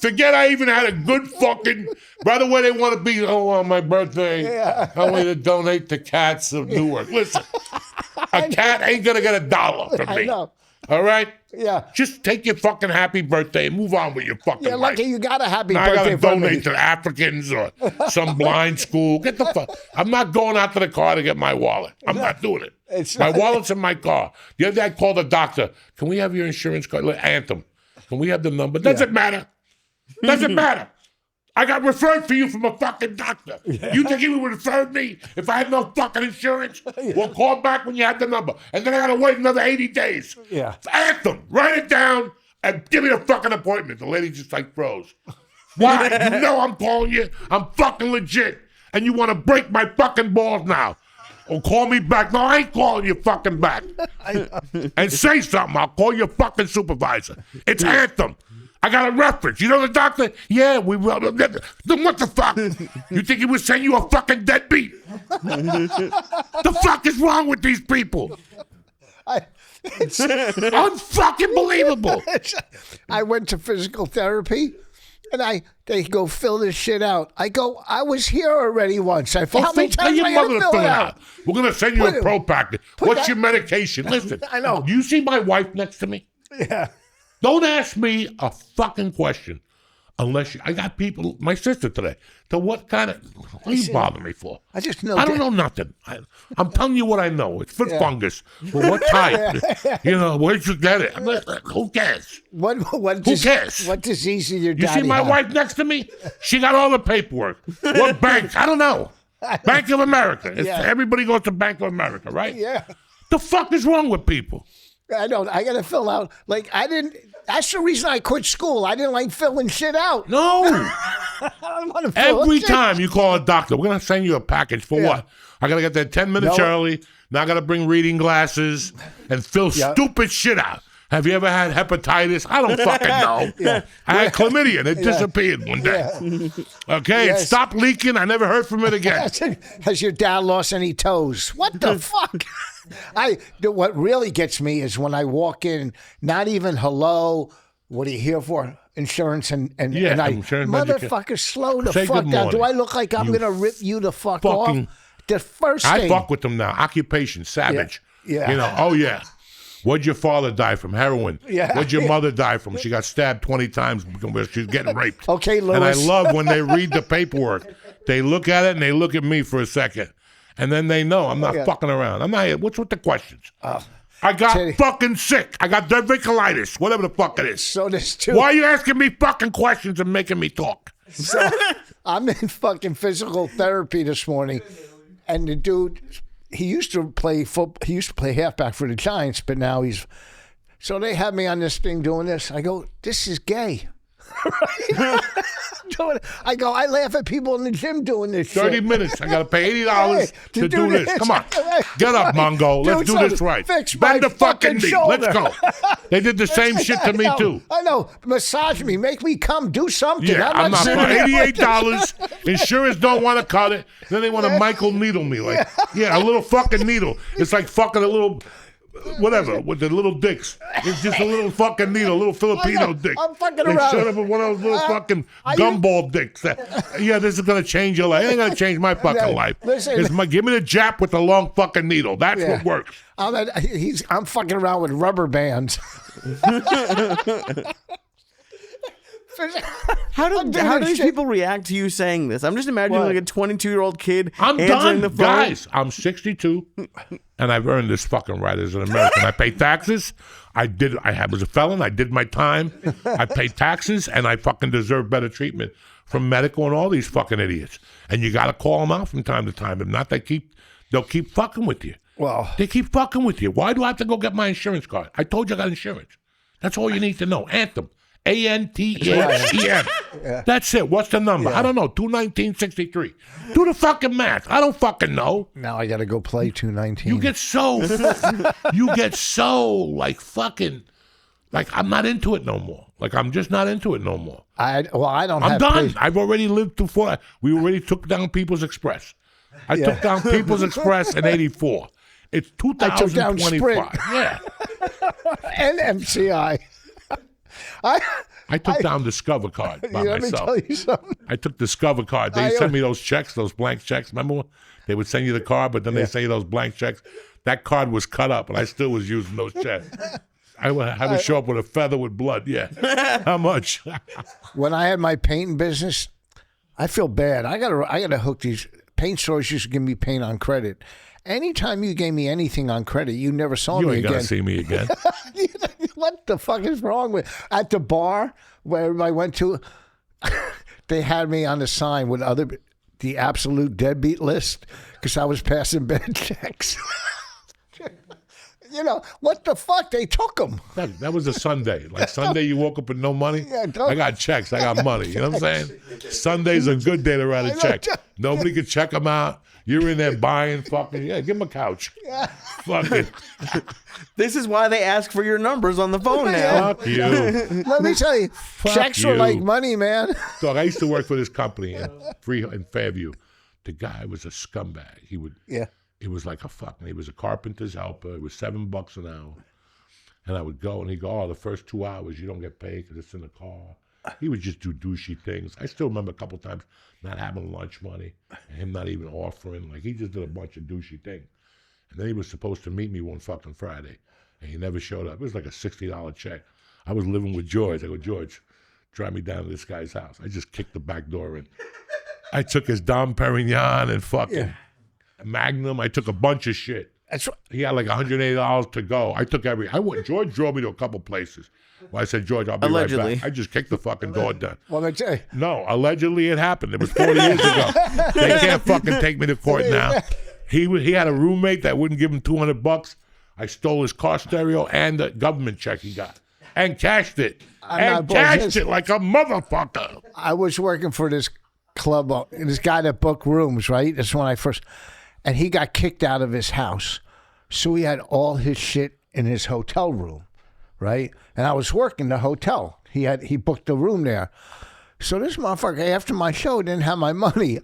Forget I even had a good fucking. Right away, they want to be, on my birthday, I want you to donate to Cats of Newark. Listen, a cat ain't going to get $1 from me. I know. All right? Yeah. Just take your fucking happy birthday and move on with your fucking life. Lucky you got a happy now birthday. I got to donate to the Africans or some blind school. Get the fuck. I'm not going out to the car to get my wallet. I'm not doing it. My wallet's in my car. The other day I called the doctor. Can we have your insurance card? Anthem. Can we have the number? Doesn't matter. Doesn't matter. I got referred for you from a fucking doctor. You think he would refer me if I had no fucking insurance? Well, call back when you have the number. And then I got to wait another 80 days. Yeah. Anthem. Write it down and give me the fucking appointment. The lady just froze. Why? You know I'm calling you. I'm fucking legit. And you want to break my fucking balls now. Or call me back. No, I ain't calling you fucking back. And say something. I'll call your fucking supervisor. It's Anthem. I got a reference. You know the doctor? Yeah, we will. Then what the fuck? You think he would send you a fucking deadbeat? The fuck is wrong with these people? It's unfucking believable. I went to physical therapy, and they go fill this shit out. I go, I was here already once. How many times I gotta fill it out? We're gonna send you a Propac. What's your medication? Listen, I know. You see my wife next to me? Yeah. Don't ask me a fucking question unless I got people, my sister today. So what kind of, what are you bothering me for? I just know. I don't know nothing. I'm telling you what I know. It's foot fungus. Well, what type? Where'd you get it? I'm like, who cares? Who cares? What disease is your daddy? You see my wife next to me? She got all the paperwork. What bank? I don't know. Bank of America. Everybody goes to Bank of America, right? Yeah. The fuck is wrong with people? I don't. I got to fill out. That's the reason I quit school. I didn't like filling shit out. No. Every time you call a doctor, we're going to send you a package for what? I got to get there 10 minutes early. Now I got to bring reading glasses and fill stupid shit out. Have you ever had hepatitis? I don't fucking know. I had chlamydia and it disappeared one day. Okay, it stopped leaking. I never heard from it again. Has your dad lost any toes? What the fuck? What really gets me is when I walk in, not even hello, what are you here for? Insurance and I, motherfucker, slow the fuck down. Do I look like I'm going to rip you the fuck off? The first thing. I fuck with them now. Occupation, savage. Yeah. You know, oh yeah. What'd your father die from? Heroin. Yeah. What'd your mother die from? She got stabbed 20 times because she's getting raped. Okay, Louis. And I love when they read the paperwork. They look at it and they look at me for a second. And then they know I'm not fucking around. I'm not here. What's with the questions? I got fucking sick. I got diverticulitis, whatever the fuck it is. So there's two. Why are you asking me fucking questions and making me talk? So I'm in fucking physical therapy this morning. And the dude... He used to play football. He used to play halfback for the Giants, but now he's. So they have me on this thing doing this. I go, this is gay. I go, I laugh at people in the gym doing this 30 minutes. I got to pay $80 to do this. Come on. Get up, Mongo. Let's do this right. Bend the fucking knee. Let's go. They did the same shit to me, too. I know. Massage me. Make me come. Do something. Yeah, I'm not $88. Insurance don't want to cut it. Then they want to Michael needle me. Like, a little fucking needle. It's like fucking a little... whatever, with the little dicks. It's just a little fucking needle, a little Filipino dick. I'm fucking they around. shut up with one of those little fucking gumball dicks. Yeah, this is going to change your life. It ain't going to change my fucking life. Listen, give me the jap with the long fucking needle. That's what works. I'm fucking around with rubber bands. How do these people react to you saying this? I'm just imagining like a 22-year-old kid. I'm done, guys. I'm 62, and I've earned this fucking right as an American. I pay taxes. I was a felon. I did my time. I paid taxes, and I fucking deserve better treatment from medical and all these fucking idiots. And you got to call them out from time to time. If not, they'll keep fucking with you. Well, they keep fucking with you. Why do I have to go get my insurance card? I told you I got insurance. That's all you need to know. Anthem. ANTHEM. That's it. What's the number? I don't know. 21963. Do the fucking math. I don't fucking know. Now I got to go play 219. You get so like fucking like I'm not into it no more. Like I'm just not into it no more. I'm done. I've already lived through 4. We already took down People's Express. I took down People's Express in '84. It's 2025. Yeah. And MCI. I took down Discover card by myself. Let me tell you something. I took Discover card. They sent me those checks, those blank checks. Remember when they would send you the card, but then they send you those blank checks? That card was cut up, and I still was using those checks. I would have it show up with a feather with blood. Yeah. How much? When I had my painting business, I feel bad. I gotta hook these paint stores. Used to give me paint on credit. Anytime you gave me anything on credit, you never saw me again. You ain't gonna see me again. What the fuck is wrong with at the bar where I went to? They had me on the sign with the absolute deadbeat list because I was passing bad checks. You know, what the fuck? They took them. That was a Sunday. Like Sunday, you woke up with no money. I got checks. I got money. You know what I'm saying? Sunday's a good day to write a check. Nobody can check them out. You're in there buying fucking, give them a couch. Fuck it. This is why they ask for your numbers on the phone now. Fuck you. Let me tell you, checks were like money, man. Dog, I used to work for this company in Fairview. The guy was a scumbag. It was like a fucking, he was a carpenter's helper. It was $7 an hour. And I would go and he'd go, the first 2 hours you don't get paid because it's in the car. He would just do douchey things. I still remember a couple times not having lunch money and him not even offering. Like he just did a bunch of douchey things. And then he was supposed to meet me one fucking Friday. And he never showed up. It was like a $60 check. I was living with George. I go, George, drive me down to this guy's house. I just kicked the back door in. I took his Dom Perignon and fucking Magnum. I took a bunch of shit. That's right. He had like $180 to go. I took George drove me to a couple places. Well, I said, George, I'll be right back. I just kicked the fucking door down. Well, I tell you. No, allegedly it happened. It was 40 years ago. They can't fucking take me to court now. He had a roommate that wouldn't give him $200. I stole his car stereo and the government check he got. and cashed it. I'm And not cashed bullshit. it like a motherfucker. I was working for this club, this guy that booked rooms, right? That's when I first, and he got kicked out of his house. So he had all his shit in his hotel room, right? And I was working the hotel. He booked the room there. So this motherfucker, after my show, didn't have my money.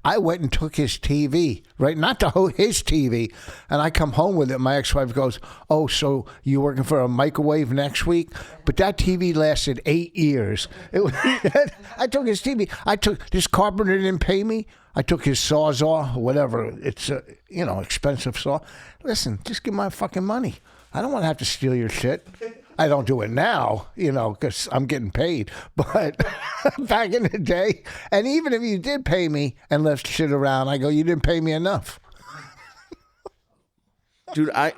I went and took his TV, right? Not his TV. And I come home with it. My ex-wife goes, "Oh, so you working for a microwave next week?" But that TV lasted 8 years. I took his TV. This carpenter didn't pay me. I took his Sawzall, whatever. It's a, expensive saw. Listen, just give my fucking money. I don't want to have to steal your shit. I don't do it now, because I'm getting paid. But back in the day, and even if you did pay me and left shit around, I go, you didn't pay me enough. Dude, I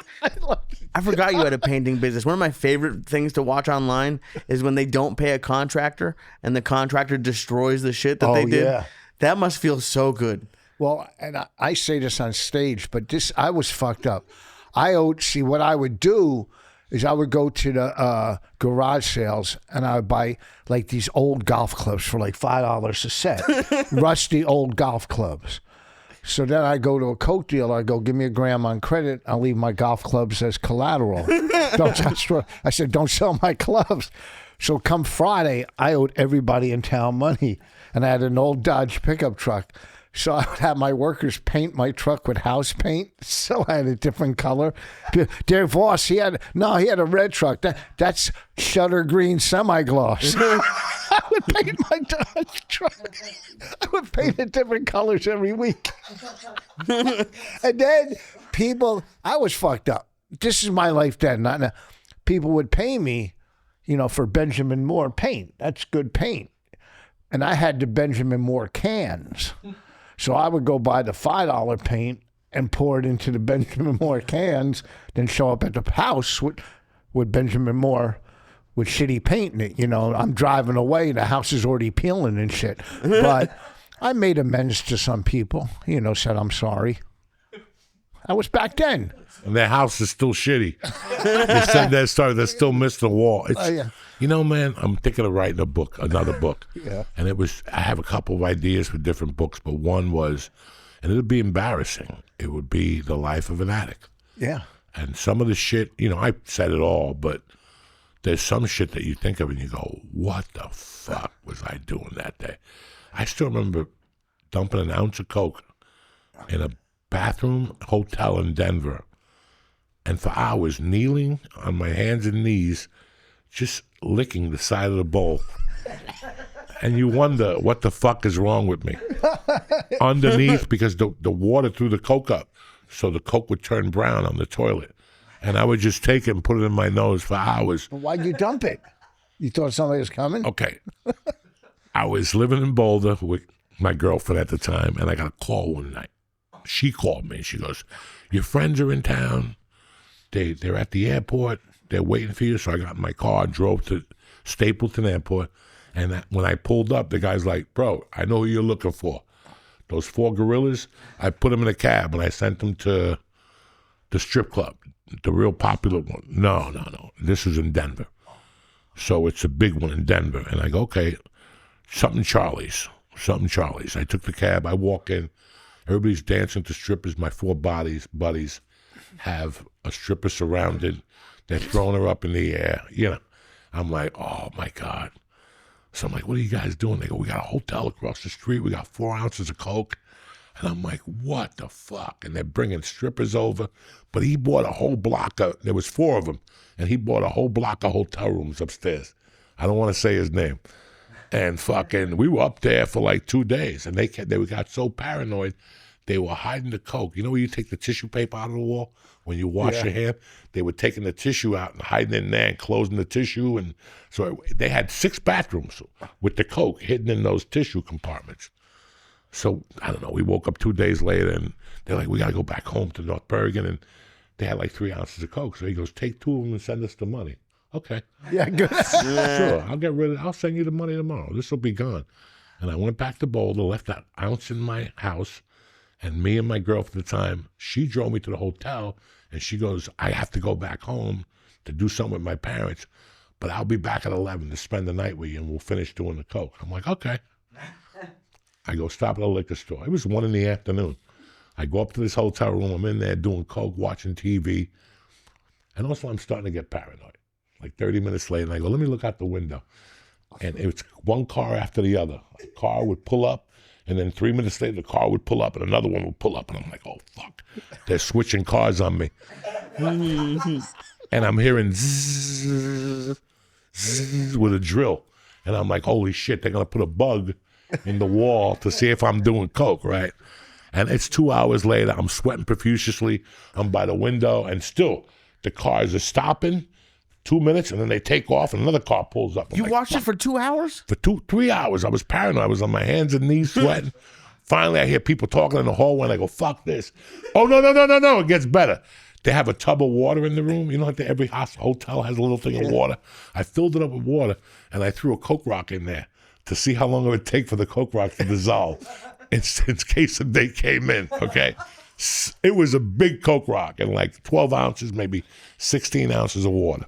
forgot you had a painting business. One of my favorite things to watch online is when they don't pay a contractor and the contractor destroys the shit that they did. Yeah. That must feel so good. Well, and I say this on stage, but I was fucked up. What I would do is I would go to the garage sales and I would buy like these old golf clubs for like $5 a set, rusty old golf clubs. So then I go to a coke dealer. I go, give me $1,000 on credit. I'll leave my golf clubs as collateral. I said, don't sell my clubs. So come Friday, I owed everybody in town money. And I had an old Dodge pickup truck. So I would have my workers paint my truck with house paint. So I had a different color. Dear Vos, he had a red truck. That's shutter green semi-gloss. I would paint my Dodge truck. I would paint it different colors every week. And then I was fucked up. This is my life then. Not now. People would pay me, for Benjamin Moore paint. That's good paint. And I had the Benjamin Moore cans. So I would go buy the $5 paint and pour it into the Benjamin Moore cans, then show up at the house with Benjamin Moore with shitty paint in it. I'm driving away, the house is already peeling and shit. But I made amends to some people, said I'm sorry. I was back then. And their house is still shitty. They said that story. They still missed the wall. Yeah. Man, I'm thinking of writing another book. Yeah. And I have a couple of ideas for different books, but one was, and it would be embarrassing. It would be the life of an addict. Yeah. And some of the shit, I said it all, but there's some shit that you think of and you go, what the fuck was I doing that day? I still remember dumping an ounce of coke in a bathroom hotel in Denver, and for hours kneeling on my hands and knees, just licking the side of the bowl. And you wonder what the fuck is wrong with me. Underneath, because the water threw the coke up, so the coke would turn brown on the toilet. And I would just take it and put it in my nose for hours. Why'd you dump it? You thought somebody was coming? Okay. I was living in Boulder with my girlfriend at the time, and I got a call one night. She called me. She goes, your friends are in town. They're at the airport. They're waiting for you. So I got in my car and drove to Stapleton Airport. And when I pulled up, the guy's like, bro, I know who you're looking for. Those 4 gorillas, I put them in a cab and I sent them to the strip club, the real popular one. No. This is in Denver. So it's a big one in Denver. And I go, okay, something Charlie's. I took the cab. I walk in. Everybody's dancing to strippers. My 4 buddies have a stripper surrounded. They're throwing her up in the air. I'm like, oh, my God. So I'm like, what are you guys doing? They go, we got a hotel across the street. We got 4 ounces of coke. And I'm like, what the fuck? And they're bringing strippers over. But he bought a whole block there was 4 of them. And he bought a whole block of hotel rooms upstairs. I don't want to say his name. And fucking, we were up there for like 2 days. And they got so paranoid, they were hiding the coke. You know where you take the tissue paper out of the wall? When you wash your hand, they were taking the tissue out and hiding it in there and closing the tissue. And so they had 6 bathrooms with the coke hidden in those tissue compartments. So, I don't know, we woke up 2 days later and they're like, we got to go back home to North Bergen. And they had like 3 ounces of coke. So he goes, take 2 of them and send us the money. Okay. Yeah, good. Sure, I'll send you the money tomorrow. This will be gone. And I went back to Boulder, left that ounce in my house. And me and my girlfriend at the time, she drove me to the hotel, and she goes, I have to go back home to do something with my parents. but I'll be back at 11 to spend the night with you, and we'll finish doing the coke. I'm like, okay. I go stop at a liquor store. It was 1 in the afternoon. I go up to this hotel room. I'm in there doing coke, watching TV. And also I'm starting to get paranoid. Like 30 minutes later, and I go, let me look out the window. And it's one car after the other. A car would pull up, and then 3 minutes later, the car would pull up, and another one would pull up. And I'm like, oh, fuck. They're switching cars on me. And I'm hearing zzz, zzz with a drill. And I'm like, holy shit, they're going to put a bug in the wall to see if I'm doing coke, right? And it's 2 hours later. I'm sweating profusely. I'm by the window, and still the cars are stopping 2 minutes, and then they take off, and another car pulls up. You watched it for 2 hours? For 3 hours. I was paranoid. I was on my hands and knees sweating. Finally, I hear people talking in the hallway, and I go, fuck this. Oh, no. It gets better. They have a tub of water in the room. You know, like every hotel has a little thing of water. I filled it up with water, and I threw a Coke rock in there to see how long it would take for the Coke rock to dissolve in case they came in, okay? It was a big Coke rock and like 12 ounces, maybe 16 ounces of water.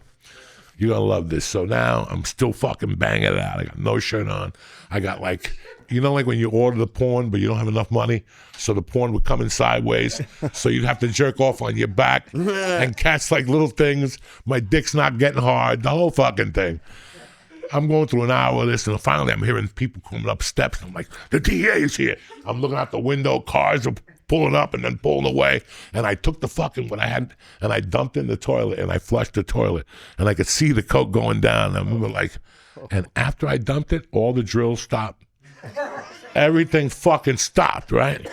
You're going to love this. So now I'm still fucking banging it out. I got no shirt on. I got like, you know, like when you order the porn, but you don't have enough money, so the porn would come in sideways, so you'd have to jerk off on your back and catch like little things. My dick's not getting hard, the whole fucking thing. I'm going through an hour of this, and finally I'm hearing people coming up steps. I'm like, the DA is here. I'm looking out the window, cars are pulling up and then pulling away, and I took the fucking what I had, and I dumped in the toilet, and I flushed the toilet, and I could see the coke going down. And we were like, and after I dumped it, all the drills stopped. Everything fucking stopped, right?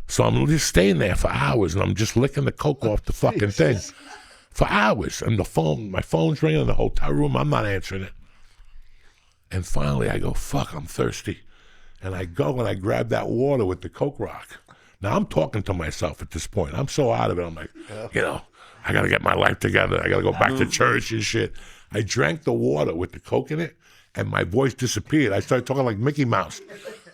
So I'm just staying there for hours, and I'm just licking the coke off the fucking thing for hours. And my phone's ringing in the hotel room. I'm not answering it. And finally I go, fuck, I'm thirsty. And I go and I grab that water with the Coke rock. Now I'm talking to myself at this point. I'm so out of it. I'm like, you know, I got to get my life together. I got to go back to church and shit. I drank the water with the Coke in it, and my voice disappeared. I started talking like Mickey Mouse.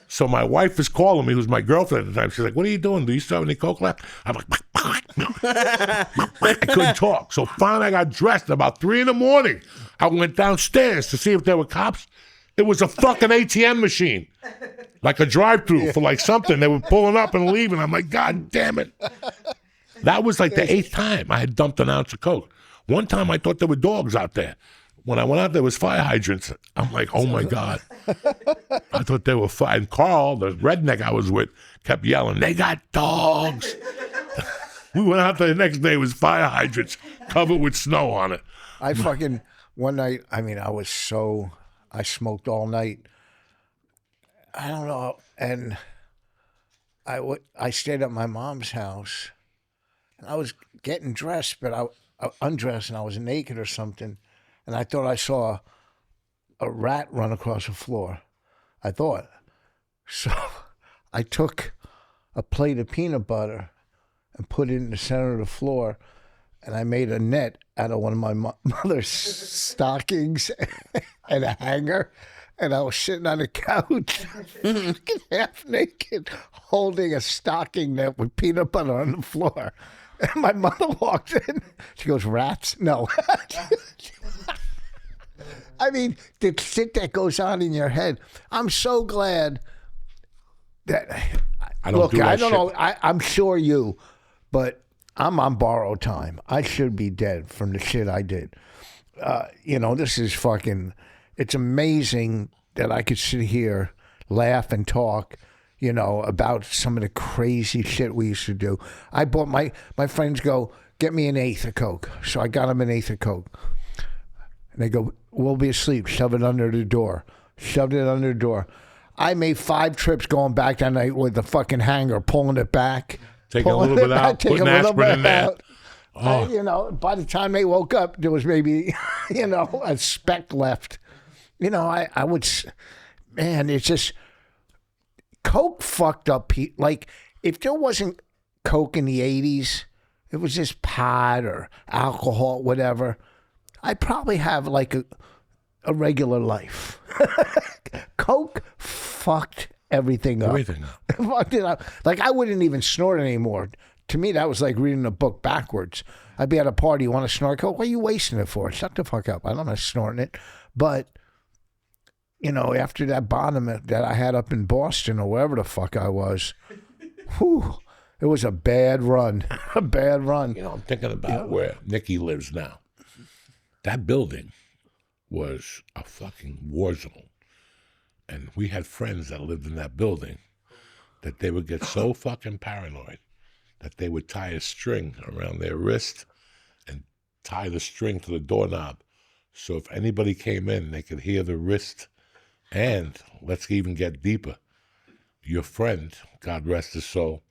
So my wife is calling me, who's my girlfriend at the time. She's like, what are you doing? Do you still have any Coke left? I'm like, I couldn't talk. So finally I got dressed at about 3 a.m. I went downstairs to see if there were cops. It was a fucking ATM machine, like a drive-through for like something. They were pulling up and leaving. I'm like, God damn it. That was like the 8th time I had dumped an ounce of Coke. One time I thought there were dogs out there. When I went out, there was fire hydrants. I'm like, oh my God. I thought they were fire. And Carl, the redneck I was with, kept yelling, they got dogs. We went out there the next day, it was fire hydrants covered with snow on it. I fucking, one night, I mean, I smoked all night. I don't know. And I stayed at my mom's house, and I was getting dressed, but I undressed and I was naked or something. And I thought I saw a rat run across the floor. I thought. So I took a plate of peanut butter and put it in the center of the floor, and I made a net out of one of my mother's stockings and a hanger, and I was sitting on the couch, half naked, holding a stocking net with peanut butter on the floor. And my mother walked in. She goes, rats? No. I mean, the shit that goes on in your head. I'm so glad that... I don't know. I'm sure you, but I'm on borrowed time. I should be dead from the shit I did. This is fucking... It's amazing that I could sit here, laugh and talk, about some of the crazy shit we used to do. I bought my friends go, get me an 1/8 of Coke. So I got them an 1/8 of Coke. And they go, we'll be asleep. Shove it under the door. Shoved it under the door. I made 5 trips going back that night with the fucking hanger, pulling it back. Taking a little bit out, putting aspirin in there. Oh. By the time they woke up, there was maybe, a speck left. I would, man, it's just, Coke fucked up people. Like, if there wasn't Coke in the 80s, it was just pot or alcohol, whatever, I'd probably have like a regular life. Coke fucked everything up. Everything up. Fucked it up. Like, I wouldn't even snort anymore. to me, that was like reading a book backwards. I'd be at a party, you want to snort coke? What are you wasting it for? Shut the fuck up. I'm not snorting it. But, you know, after that bottom that I had up in Boston or wherever the fuck I was, whew, it was a bad run. A bad run. You know, I'm thinking about where Nikki lives now. That building was a fucking war zone. And we had friends that lived in that building that they would get so fucking paranoid that they would tie a string around their wrist and tie the string to the doorknob. So if anybody came in, they could hear the wrist. And let's even get deeper. Your friend, God rest his soul,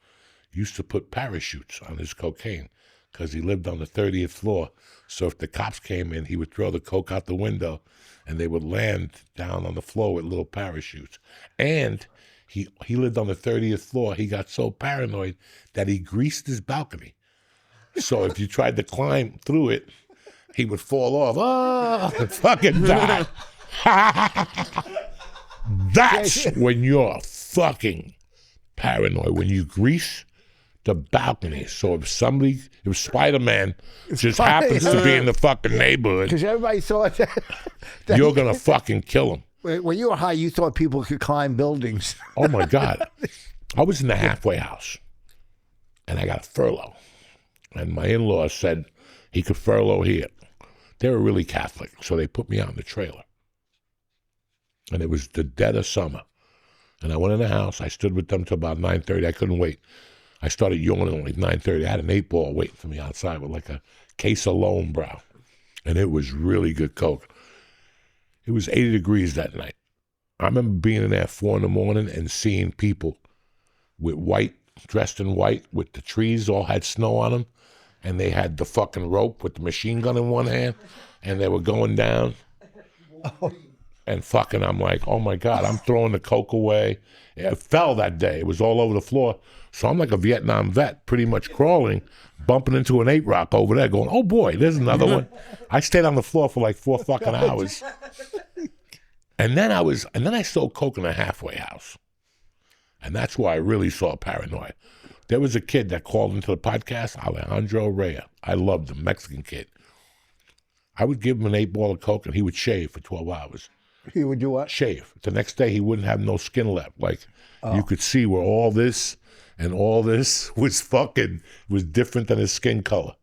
used to put parachutes on his cocaine because he lived on the 30th floor. So if the cops came in, he would throw the coke out the window and they would land down on the floor with little parachutes. And he lived on the 30th floor. He got so paranoid that he greased his balcony. So if you tried to climb through it, he would fall off. Oh, fucking die. That's when you're fucking paranoid, when you grease the balcony. So if Spider-Man just happens to be in the fucking neighborhood, because everybody thought that you're going to fucking kill him. When you were high, you thought people could climb buildings. Oh, my God. I was in the halfway house, and I got a furlough. And my in-laws said he could furlough here. They were really Catholic, so they put me out in the trailer. And it was the dead of summer. And I went in the house. I stood with them till about 9:30. I couldn't wait. I started yawning like 9:30. I had an 8-ball waiting for me outside with like a case of Lone Brow. And it was really good coke. It was 80 degrees that night. I remember being in there at 4 a.m. and seeing people with white, dressed in white, with the trees all had snow on them. And they had the fucking rope with the machine gun in one hand. And they were going down. And fucking, I'm like, oh my God, I'm throwing the coke away. It fell that day. It was all over the floor. So I'm like a Vietnam vet, pretty much crawling, bumping into an 8-rock over there, going, oh boy, there's another one. I stayed on the floor for like 4 fucking hours. And then I sold coke in a halfway house. And that's where I really saw Paranoia. There was a kid that called into the podcast, Alejandro Rea. I loved him, Mexican kid. I would give him an 8-ball of coke and he would shave for 12 hours. He would do what? Shave. The next day he wouldn't have no skin left. Like you could see where all this and all this was different than his skin color.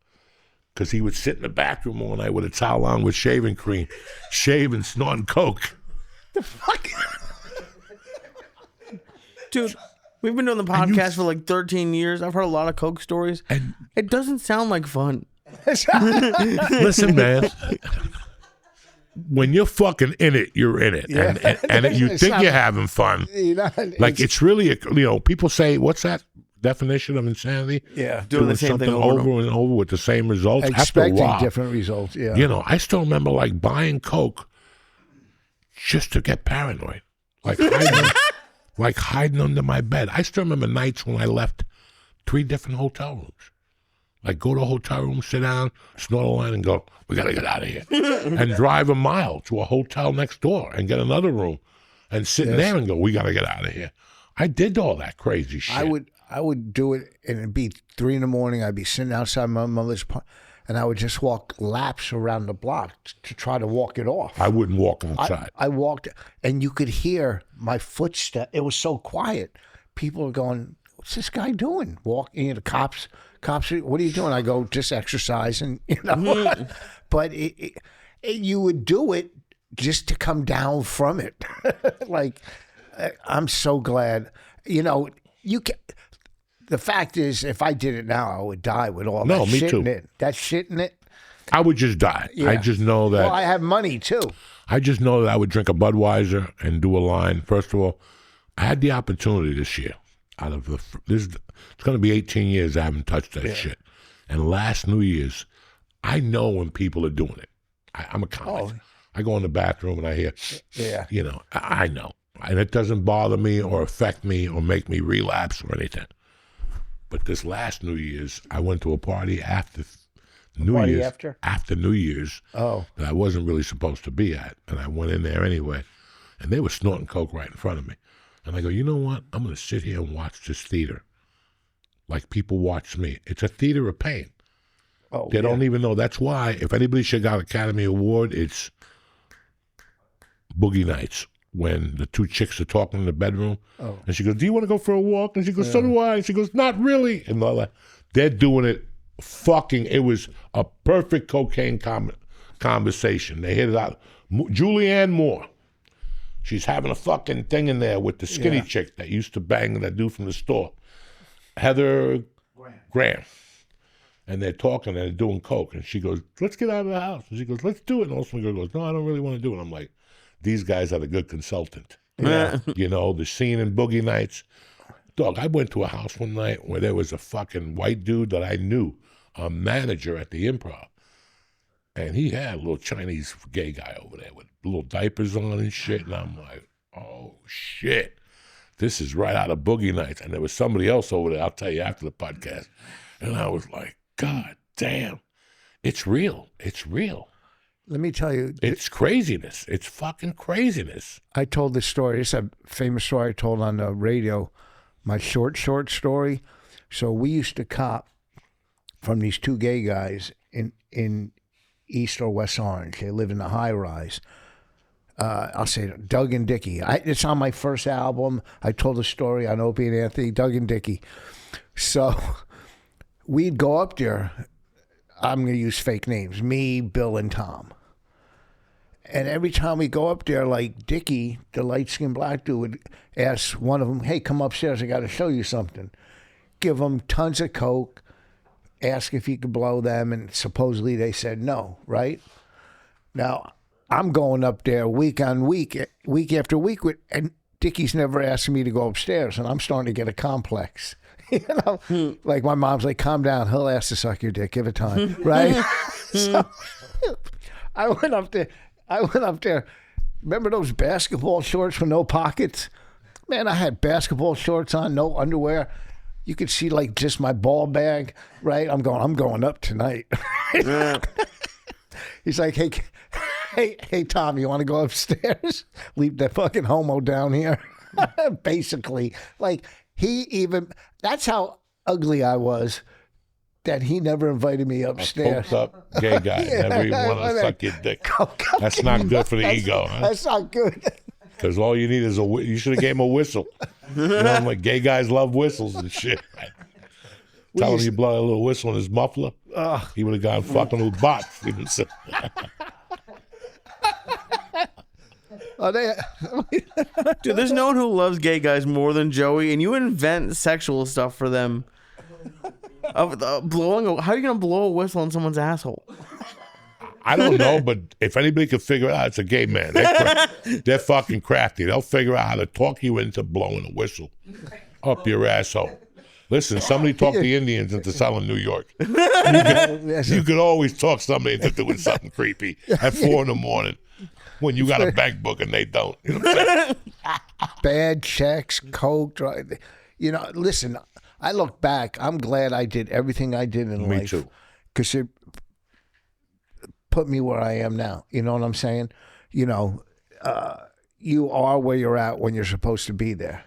Because he would sit in the bathroom all night with a towel on with shaving cream, shaving, snorting coke. The fuck? Dude, we've been doing the podcast for like 13 years. I've heard a lot of coke stories. And it doesn't sound like fun. Listen, man. When you're fucking in it, you're in it. Yeah. And you think you're having fun. Like it's really, people say, what's that definition of insanity? Yeah. Doing the same thing over and over with the same results. Expecting different results, yeah. You know, I still remember like buying coke just to get paranoid. Like hiding under my bed. I still remember nights when I left 3 different hotel rooms. Like go to a hotel room, sit down, snort a line and go, we got to get out of here. And drive a mile to a hotel next door and get another room and sit in there and go, we got to get out of here. I did all that crazy shit. I would do it and it'd be 3 a.m. I'd be sitting outside my mother's apartment and I would just walk laps around the block to try to walk it off. I wouldn't walk outside. I walked and you could hear my footsteps. It was so quiet. People were going, what's this guy doing? Walking, the cops, what are you doing? I go, just exercising, But you would do it just to come down from it. Like, I'm so glad. You can. The fact is, if I did it now, I would die with all that shit in it. That shit in it. I would just die. Yeah. I just know that. Well, I have money too. I just know that I would drink a Budweiser and do a line. First of all, I had the opportunity this year. It's going to be 18 years I haven't touched that shit. And last New Year's, I know when people are doing it. I'm a comic. I go in the bathroom and I hear, I know. And it doesn't bother me or affect me or make me relapse or anything. But this last New Year's, I went to a party after New Year's that I wasn't really supposed to be at. And I went in there anyway. And they were snorting coke right in front of me. And I go, you know what? I'm going to sit here and watch this theater like people watch me. It's a theater of pain. Oh, They don't even know. That's why, if anybody should got Academy Award, it's Boogie Nights. When the two chicks are talking in the bedroom, and she goes, "Do you want to go for a walk?" And she goes, "So do I." And she goes, "Not really." And they're doing it fucking, it was a perfect cocaine conversation. They hit it out. Julianne Moore, she's having a fucking thing in there with the skinny chick that used to bang that dude from the store. Heather Graham. And they're talking and they're doing coke. And she goes, "Let's get out of the house." And she goes, "Let's do it." And also girl goes, "No, I don't really want to do it." I'm like, these guys are a good consultant. Yeah. You know, the scene in Boogie Nights. Dog, I went to a house one night where there was a fucking white dude that I knew, a manager at the Improv. And he had a little Chinese gay guy over there with little diapers on and shit. And I'm like, oh, shit. This is right out of Boogie Nights. And there was somebody else over there, I'll tell you after the podcast. And I was like, God damn, it's real. It's real. Let me tell you. It's craziness. It's fucking craziness. I told this story. It's a famous story I told on the radio, my short story. So we used to cop from these two gay guys in East or West Orange. They live in the high rise. I'll say Doug and Dickie. It's on my first album. I told the story on Opie and Anthony, Doug and Dickie. So we'd go up there. I'm going to use fake names. Me, Bill, and Tom. And every time we go up there, like Dickie, the light-skinned black dude, would ask one of them, "Hey, come upstairs. I got to show you something." Give them tons of coke, ask if he could blow them, and supposedly they said no, right? Now, I'm going up there week on week, week after week, and Dickie's never asking me to go upstairs, and I'm starting to get a complex. You know, like my mom's like, "Calm down. He'll ask to suck your dick. Give it time," right? So I went up there. Remember those basketball shorts with no pockets? Man, I had basketball shorts on, no underwear. You could see like just my ball bag, right? I'm going up tonight. He's like, hey, Tom, you want to go upstairs? Leave that fucking homo down here. Basically, like that's how ugly I was. That he never invited me upstairs. A up gay guy. Never even want to suck your dick. That's not good for the ego. Huh? That's not good. Because all you need is you should have gave him a whistle. You know, like gay guys love whistles and shit. Tell him you blow a little whistle in his muffler. He would have gone fucking with bots. Dude, there's no one who loves gay guys more than Joey, and you invent sexual stuff for them. How are you gonna blow a whistle on someone's asshole? I don't know, but if anybody could figure it out, it's a gay man. They're fucking crafty. They'll figure out how to talk you into blowing a whistle up your asshole. Listen, somebody talked the Indians into selling New York. You could always talk somebody into doing something creepy at 4 a.m. when you got a bank book and they don't. You know what I'm saying? Bad checks, coke, you know. Listen, I look back. I'm glad I did everything I did in life. Me too. Because it put me where I am now. You know what I'm saying? You know, you are where you're at when you're supposed to be there.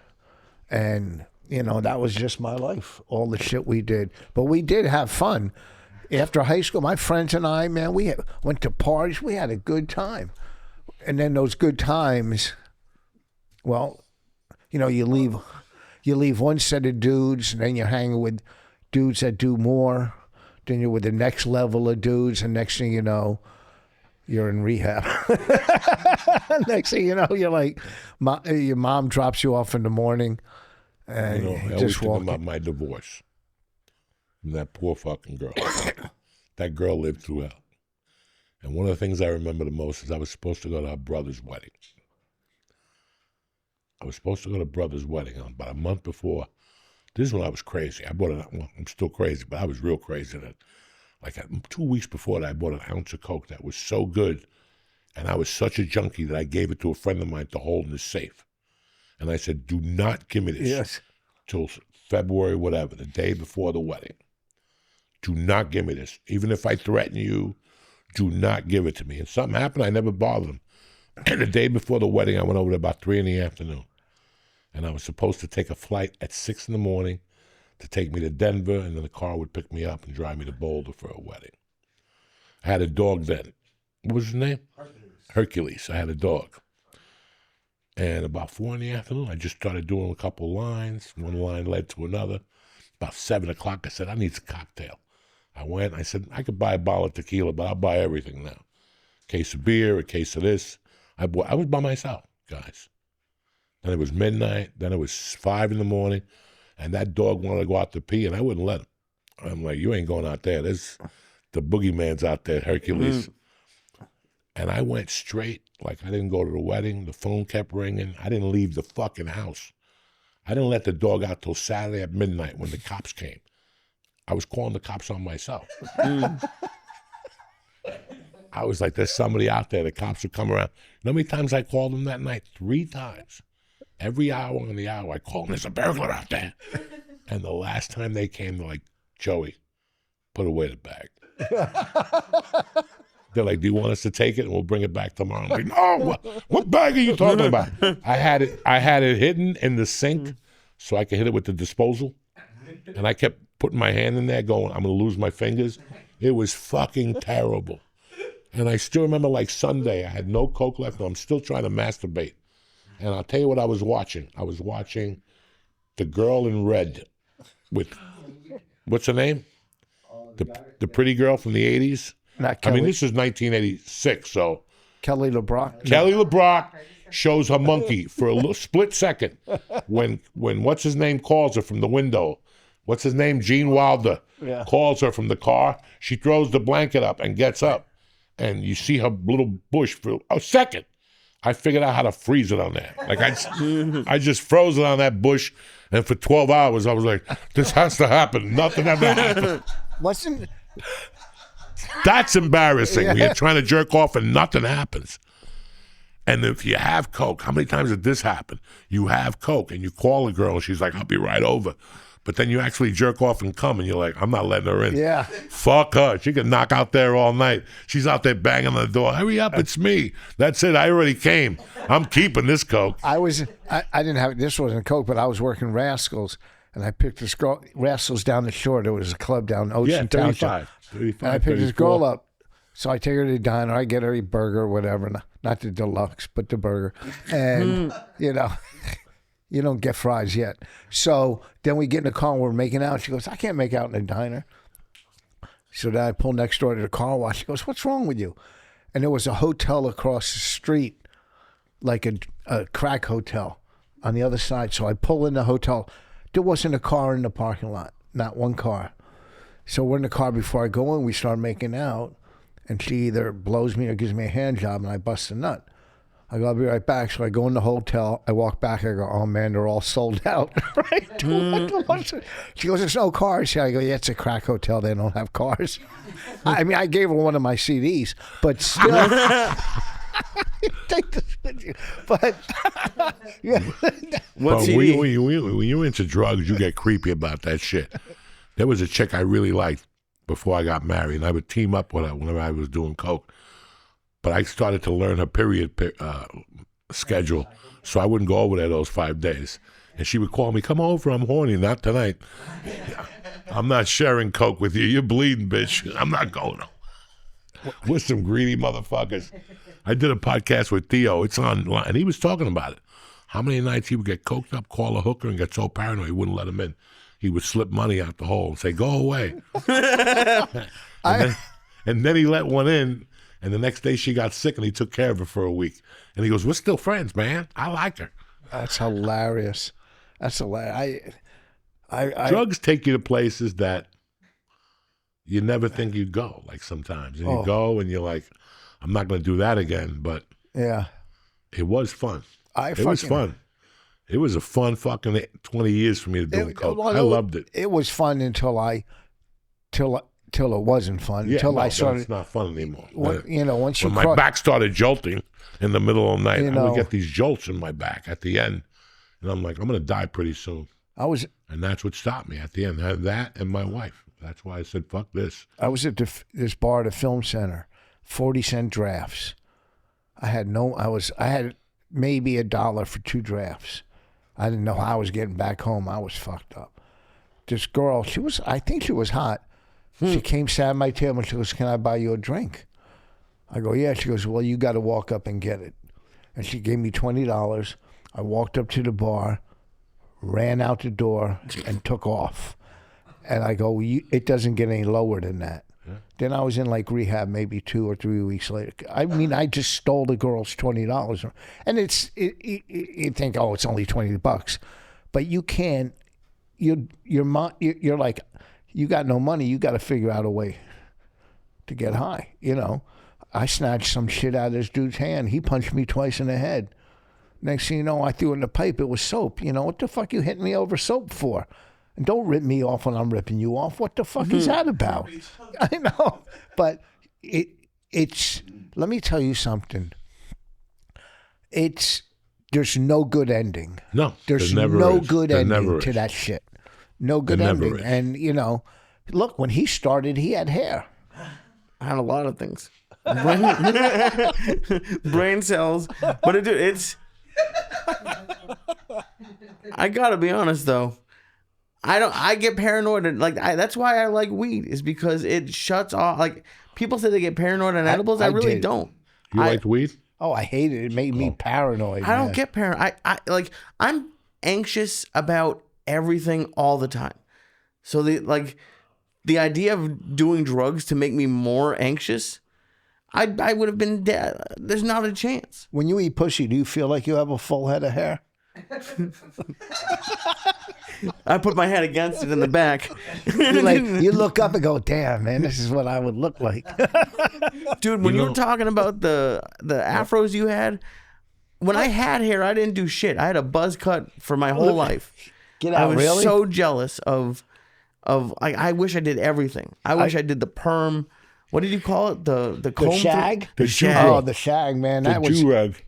And, you know, that was just my life, all the shit we did. But we did have fun. After high school, my friends and I, man, we went to parties. We had a good time. And then those good times, well, you know, you leave one set of dudes, and then you're hanging with dudes that do more. Then you're with the next level of dudes, and next thing you know, you're in rehab. Next thing you know, you're like, your mom drops you off in the morning, and you know, I always think about my divorce from that poor fucking girl. That girl lived through hell. And one of the things I remember the most is I was supposed to go to her brother's wedding. I was supposed to go to brother's wedding about a month before. This is when I was crazy. I'm still crazy, but I was real crazy. That, like 2 weeks before that, I bought an ounce of coke that was so good, and I was such a junkie that I gave it to a friend of mine to hold in the safe. And I said, "Do not give me this till February, whatever, the day before the wedding. Do not give me this. Even if I threaten you, do not give it to me." And something happened. I never bothered him. And the day before the wedding, I went over there about 3 p.m. And I was supposed to take a flight at 6 a.m. to take me to Denver, and then the car would pick me up and drive me to Boulder for a wedding. I had a dog then. What was his name? Hercules. I had a dog. And about 4 in the afternoon, I just started doing a couple lines. One line led to another. About 7 o'clock, I said, I need a cocktail. I went, I said, I could buy a bottle of tequila, but I'll buy everything now. A case of beer, a case of this. I was by myself, guys. Then it was midnight. Then it was 5 in the morning. And that dog wanted to go out to pee, and I wouldn't let him. I'm like, you ain't going out there. There's the boogeyman's out there, Hercules. And I went straight, like I didn't go to the wedding. The phone kept ringing. I didn't leave the fucking house. I didn't let the dog out till Saturday at midnight when the cops came. I was calling the cops on myself. I was like, there's somebody out there. The cops would come around. You know how many times I called them that night? 3 times. Every hour on the hour, I called them, there's a burglar out there. And the last time they came, they're like, Joey, put away the bag. They're like, do you want us to take it and we'll bring it back tomorrow? I'm like, no, what bag are you talking about? I had it hidden in the sink so I could hit it with the disposal. And I kept putting my hand in there going, I'm going to lose my fingers. It was fucking terrible. And I still remember like Sunday, I had no Coke left, and I'm still trying to masturbate. And I'll tell you what I was watching. I was watching The Girl in Red with, what's her name? The pretty girl from the 80s. Not Kelly. I mean, this is 1986, so. Kelly LeBrock. Kelly LeBrock shows her monkey for a little split second when what's his name calls her from the window. What's his name? Gene Wilder calls her from the car. She throws the blanket up and gets up, and you see her little bush for a second. I figured out how to freeze it on there. Like I just froze it on that bush, and for 12 hours I was like, this has to happen. Nothing ever happened. That's embarrassing when you're trying to jerk off and nothing happens. And if you have Coke, how many times did this happen? You have Coke and you call a girl and she's like, I'll be right over. But then you actually jerk off and come and you're like, I'm not letting her in. Yeah. Fuck her. She can knock out there all night. She's out there banging on the door. Hurry up, it's me. That's it. I already came. I'm keeping this Coke. I didn't have, this wasn't Coke, but I was working Rascals. And I picked this girl, Rascals down the shore. There was a club down Ocean Township. 35, and I picked 34. this girl up. So I take her to the diner. I get her a burger, whatever. Not the deluxe, but the burger. And, you know, you don't get fries yet. So then we get in the car and we're making out. She goes, I can't make out in the diner. So then I pull next door to the car wash. She goes, what's wrong with you? And there was a hotel across the street, like a crack hotel on the other side. So I pull in the hotel. There wasn't a car in the parking lot, not one car. So we're in the car before I go in. We start making out, and she either blows me or gives me a hand job, and I bust a nut. I go, I'll be right back. So I go in the hotel. I walk back. I go, oh, man, they're all sold out. Right? She goes, there's no cars here. I go, yeah, it's a crack hotel. They don't have cars. I mean, I gave her one of my CDs, but still. Take this with you. But yeah. When you're into drugs, you get creepy about that shit. There was a chick I really liked before I got married, and I would team up with her whenever I was doing coke. But I started to learn her period schedule, so I wouldn't go over there those 5 days. And she would call me, come over, I'm horny, not tonight. I'm not sharing coke with you. You're bleeding, bitch. I'm not going. We're some greedy motherfuckers. I did a podcast with Theo. It's online, and he was talking about it. How many nights he would get coked up, call a hooker, and get so paranoid he wouldn't let him in. He would slip money out the hole and say, go away. and then he let one in, and the next day she got sick, and he took care of her for a week. And he goes, we're still friends, man. I like her. That's hilarious. That's hilarious. Drugs take you to places that you never think you'd go, like sometimes. And you go, and you're like, I'm not going to do that again, but yeah, it was fun. It was fun. It was a fun fucking 20 years for me to do coke. I loved it. It was fun until it wasn't fun. Yeah, until I started. It's not fun anymore. Once when my back started jolting in the middle of the night, I would get these jolts in my back at the end, and I'm like, I'm going to die pretty soon. And that's what stopped me at the end. That and my wife. That's why I said, fuck this. I was at this bar at the Film Center. 40-cent drafts. I had maybe $1 for 2 drafts. I didn't know how I was getting back home. I was fucked up. this girl, I think she was hot. She came, sat at my table, and she goes, "Can I buy you a drink?" I go, "Yeah." She goes, "Well, you got to walk up and get it." And she gave me $20. I walked up to the bar, ran out the door, and took off. And I go, "It doesn't get any lower than that." Yeah. Then I was in like rehab maybe 2 or 3 weeks later. I mean, I just stole the girl's $20. And you think, oh, it's only $20. But you can't, you're like, you got no money, you got to figure out a way to get high, you know. I snatched some shit out of this dude's hand. He punched me twice in the head. Next thing you know, I threw it in the pipe. It was soap. You know, what the fuck you hitting me over soap for? And don't rip me off when I'm ripping you off. What the fuck is that about? I know. But it's, let me tell you something. There's no good ending. No. There's no good ending to that shit. No good ending. And, you know, look, when he started, he had hair. I had a lot of things. Brain cells. But it's... I gotta be honest, though. I get paranoid. That's why I like weed, is because it shuts off. Like, people say they get paranoid on edibles. I really don't. You like weed? Oh, I hate it. It made me paranoid. I don't get paranoid. I'm anxious about everything all the time. So the idea of doing drugs to make me more anxious, I would have been dead. There's not a chance. When you eat pussy, do you feel like you have a full head of hair? I put my head against it in the back. You look up and go, "Damn, man, this is what I would look like." Dude, when you were talking about the afros you had, when I had hair, I didn't do shit. I had a buzz cut for my whole life. Get out, I was really? so jealous of I wish I did everything. I wish I did the perm. What did you call it? The comb? The shag? The shag. Oh, the shag, man. The do-rag.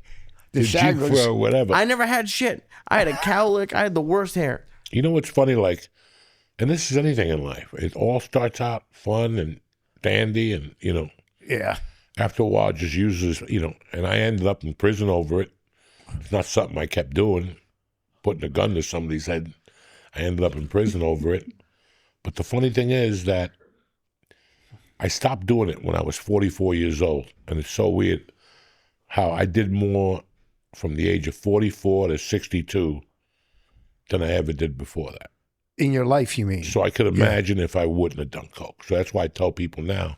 The shag was... whatever. I never had shit. I had a cowlick. I had the worst hair. You know what's funny? Like, and this is anything in life. It all starts out fun and dandy and, you know. Yeah. After a while, it just uses, you know, and I ended up in prison over it. It's not something I kept doing, putting a gun to somebody's head. I ended up in prison over it. But the funny thing is that I stopped doing it when I was 44 years old. And it's so weird how I did more from the age of 44 to 62 than I ever did before that. In your life, you mean? So I could imagine if I wouldn't have done coke. So that's why I tell people now,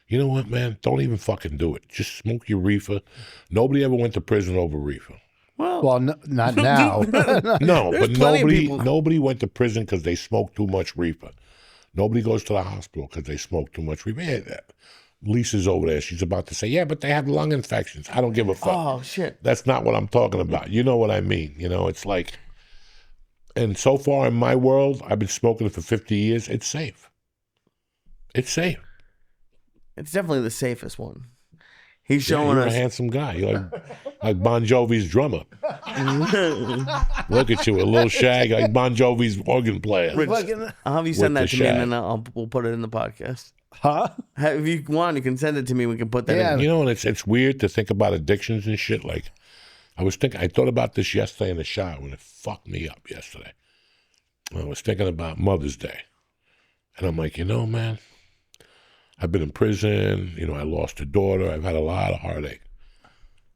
you know what, man? Don't even fucking do it. Just smoke your reefer. Nobody ever went to prison over reefer. Well, not now. No, but nobody went to prison because they smoked too much reefer. Nobody goes to the hospital because they smoke too much reefer. Yeah, Lisa's over there. She's about to say, yeah, but they have lung infections. I don't give a fuck. Oh, shit. That's not what I'm talking about. You know what I mean. You know, it's like, and so far in my world, I've been smoking it for 50 years. It's safe. It's safe. It's definitely the safest one. He's showing you're us. a handsome guy. You're like Bon Jovi's drummer. Look at you, a little shag like Bon Jovi's organ player. Rich, I'll have you send that to me, and then we'll put it in the podcast. Huh? If you want, you can send it to me. We can put that in. You know, and it's weird to think about addictions and shit. Like, I thought about this yesterday in the shower when it fucked me up yesterday. I was thinking about Mother's Day. And I'm like, you know, man, I've been in prison. You know, I lost a daughter. I've had a lot of heartache.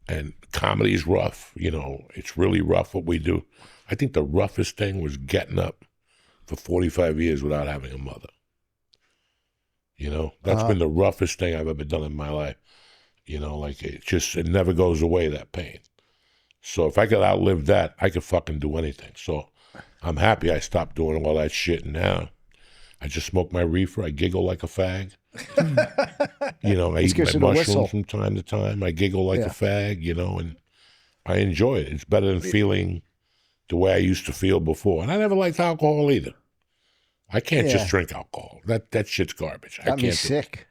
And comedy's rough. You know, it's really rough what we do. I think the roughest thing was getting up for 45 years without having a mother. You know, that's been the roughest thing I've ever done in my life. You know, like it never goes away, that pain. So if I could outlive that, I could fucking do anything. So I'm happy I stopped doing all that shit. And now I just smoke my reefer. I giggle like a fag. You know, I eat my mushrooms from time to time. I giggle like a fag, you know, and I enjoy it. It's better than feeling the way I used to feel before. And I never liked alcohol either. I can't just drink alcohol. That shit's garbage. Got me sick.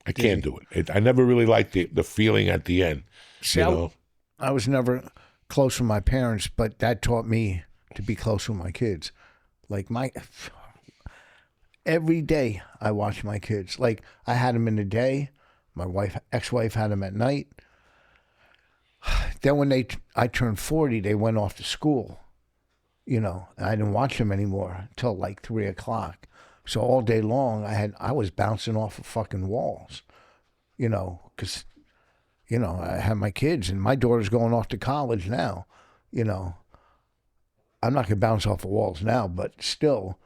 I can't do it. I never really liked the feeling at the end. See, you know? I was never close with my parents, but that taught me to be close with my kids. Like every day I watch my kids. Like I had them in the day. My ex-wife had them at night. Then when I turned 40, they went off to school. You know, I didn't watch them anymore until like 3 o'clock. So all day long, I was bouncing off of fucking walls. You know, because I have my kids and my daughter's going off to college now. You know, I'm not gonna bounce off the walls now, but still.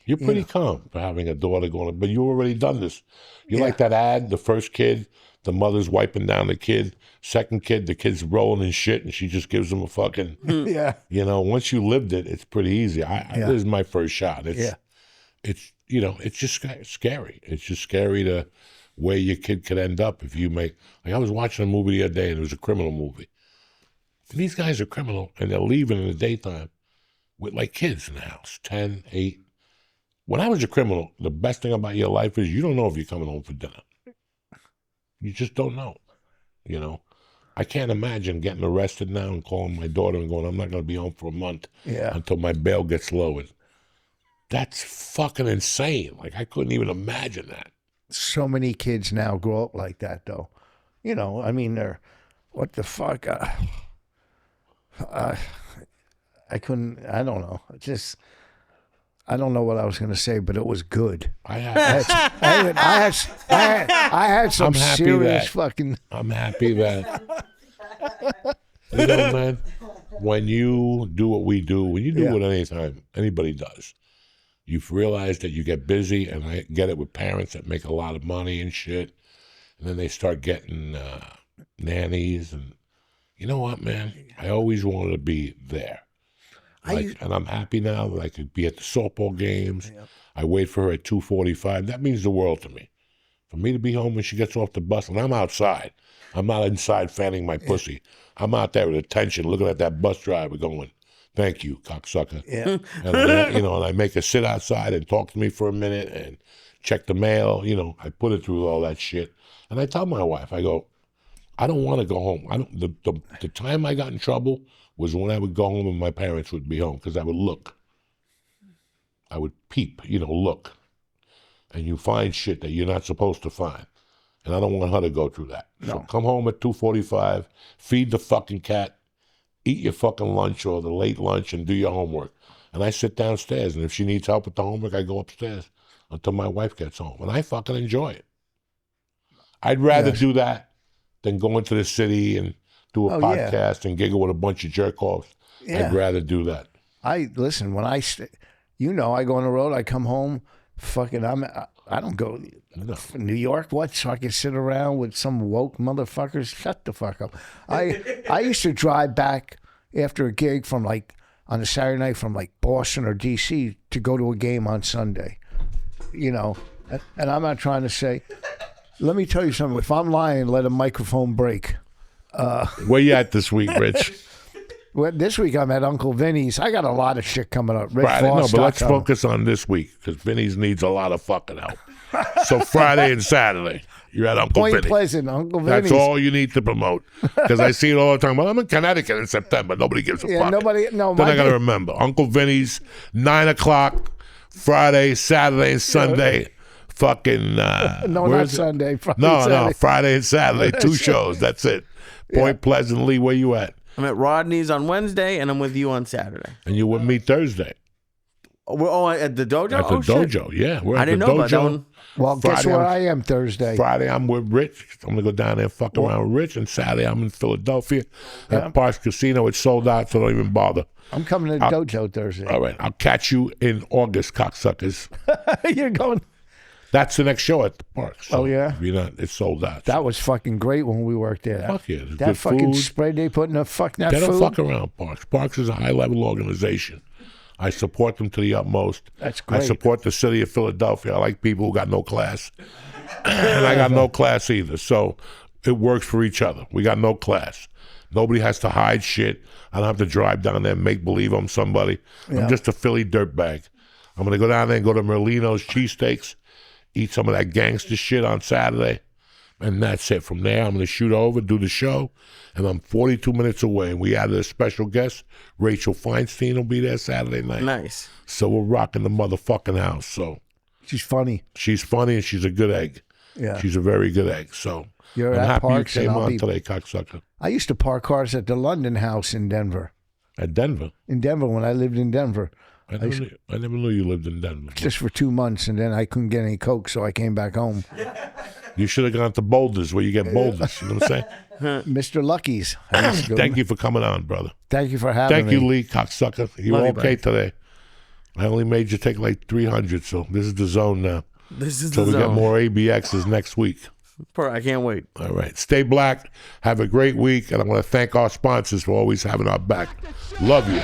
You're pretty calm for having a daughter going, but you already done this. You like that ad, the first kid, the mother's wiping down the kid, second kid, the kid's rolling in shit, and she just gives him a fucking, Yeah. You know, once you lived it, it's pretty easy. This is my first shot. It's you know, it's just scary. It's just scary to where your kid could end up if you make, like I was watching a movie the other day, and it was a criminal movie. And these guys are criminal, and they're leaving in the daytime with like kids in the house, 10, 8. When I was a criminal, the best thing about your life is you don't know if you're coming home for dinner. You just don't know, you know. I can't imagine getting arrested now and calling my daughter and going, I'm not going to be home for a month until my bail gets lowered. That's fucking insane. Like, I couldn't even imagine that. So many kids now grow up like that, though. You know, I mean, they're, what the fuck? I couldn't, I don't know. I don't know what I was going to say, but it was good. I had some serious fucking. I'm happy that. You know, man, when you do what we do, when you do what anybody does, you've realized that you get busy, and I get it with parents that make a lot of money and shit, and then they start getting nannies, and you know what, man? I always wanted to be there. And I'm happy now that I could be at the softball games. Yep. I wait for her at 2:45. That means the world to me. For me to be home when she gets off the bus, and I'm outside. I'm not inside fanning my pussy. I'm out there with attention, looking at that bus driver going, thank you, cocksucker. Yeah. And, and I make her sit outside and talk to me for a minute and check the mail. You know, I put her through all that shit. And I tell my wife, I go, I don't want to go home. The time I got in trouble was when I would go home and my parents would be home, because I would look. I would peep, look. And you find shit that you're not supposed to find. And I don't want her to go through that. No. So come home at 2:45, feed the fucking cat, eat your fucking lunch or the late lunch, and do your homework. And I sit downstairs, and if she needs help with the homework, I go upstairs until my wife gets home. And I fucking enjoy it. I'd rather do that than go into the city and do a podcast and giggle with a bunch of jerk-offs. Yeah. I'd rather do that. Listen, when I go on the road, I come home, fucking, I don't go New York, what? So I can sit around with some woke motherfuckers? Shut the fuck up. I used to drive back after a gig from on a Saturday night from Boston or D.C. to go to a game on Sunday, and I'm not trying to say, let me tell you something. If I'm lying, let a microphone break. Where you at this week, Rich? Well, this week I'm at Uncle Vinny's. I got a lot of shit coming up. Friday, no, but let's focus on this week, because Vinny's needs a lot of fucking help. So Friday and Saturday, you're at Uncle Vinny's. Point Pleasant, Uncle Vinny's. That's all you need to promote, because I see it all the time. Well, I'm in Connecticut in September. Nobody gives a fuck. Then I got to remember, Uncle Vinny's, 9 o'clock, Friday, Saturday, and Sunday. Fucking no, not Sunday. Friday, no, Friday and Saturday, 2 shows. That's it. Point Pleasant, Lee, where you at? I'm at Rodney's on Wednesday, and I'm with you on Saturday. And you with me Thursday. We're at the dojo? At the dojo, yeah. We're at the dojo. About that one. Well, Friday, guess where I am Thursday? Friday, I'm with Rich. I'm going to go down there and fuck around with Rich. And Saturday, I'm in Philadelphia at Parks Casino. It's sold out, so don't even bother. I'm coming to the dojo Thursday. All right. I'll catch you in August, cocksuckers. You're going... That's the next show at the park. So oh, yeah? If you're not, it's sold out. That was fucking great when we worked there. Fuck yeah. That fucking food. Spray they put in the fucking They don't fuck around, Parks. Parks is a high-level organization. I support them to the utmost. That's great. I support the city of Philadelphia. I like people who got no class. And I got no class either. So it works for each other. We got no class. Nobody has to hide shit. I don't have to drive down there and make believe I'm somebody. Yeah. I'm just a Philly dirtbag. I'm going to go down there and go to Merlino's cheesesteaks, eat some of that gangster shit on Saturday, and that's it. From there, I'm going to shoot over, do the show, and I'm 42 minutes away. And we added a special guest. Rachel Feinstein will be there Saturday night. Nice. So we're rocking the motherfucking house. So she's funny. She's funny, and she's a good egg. Yeah. She's a very good egg. So I'm happy Parks you came on today, cocksucker. I used to park cars at the London House in Denver. At Denver? In Denver, when I lived in Denver. I never knew you lived in Denver. Just for 2 months, and then I couldn't get any coke, so I came back home. You should have gone to Boulders, where you get Boulders. You know what I'm saying? Mr. Lucky's. Thank you for coming on, brother. Thank you for having me. Thank you, Lee, cocksucker. You were Love you, okay buddy. today. I only made you take like 300, so this is the zone now. This is So the we got zone. more ABXs next week. I can't wait. All right. Stay black. Have a great week. And I want to thank our sponsors for always having our back. Love you.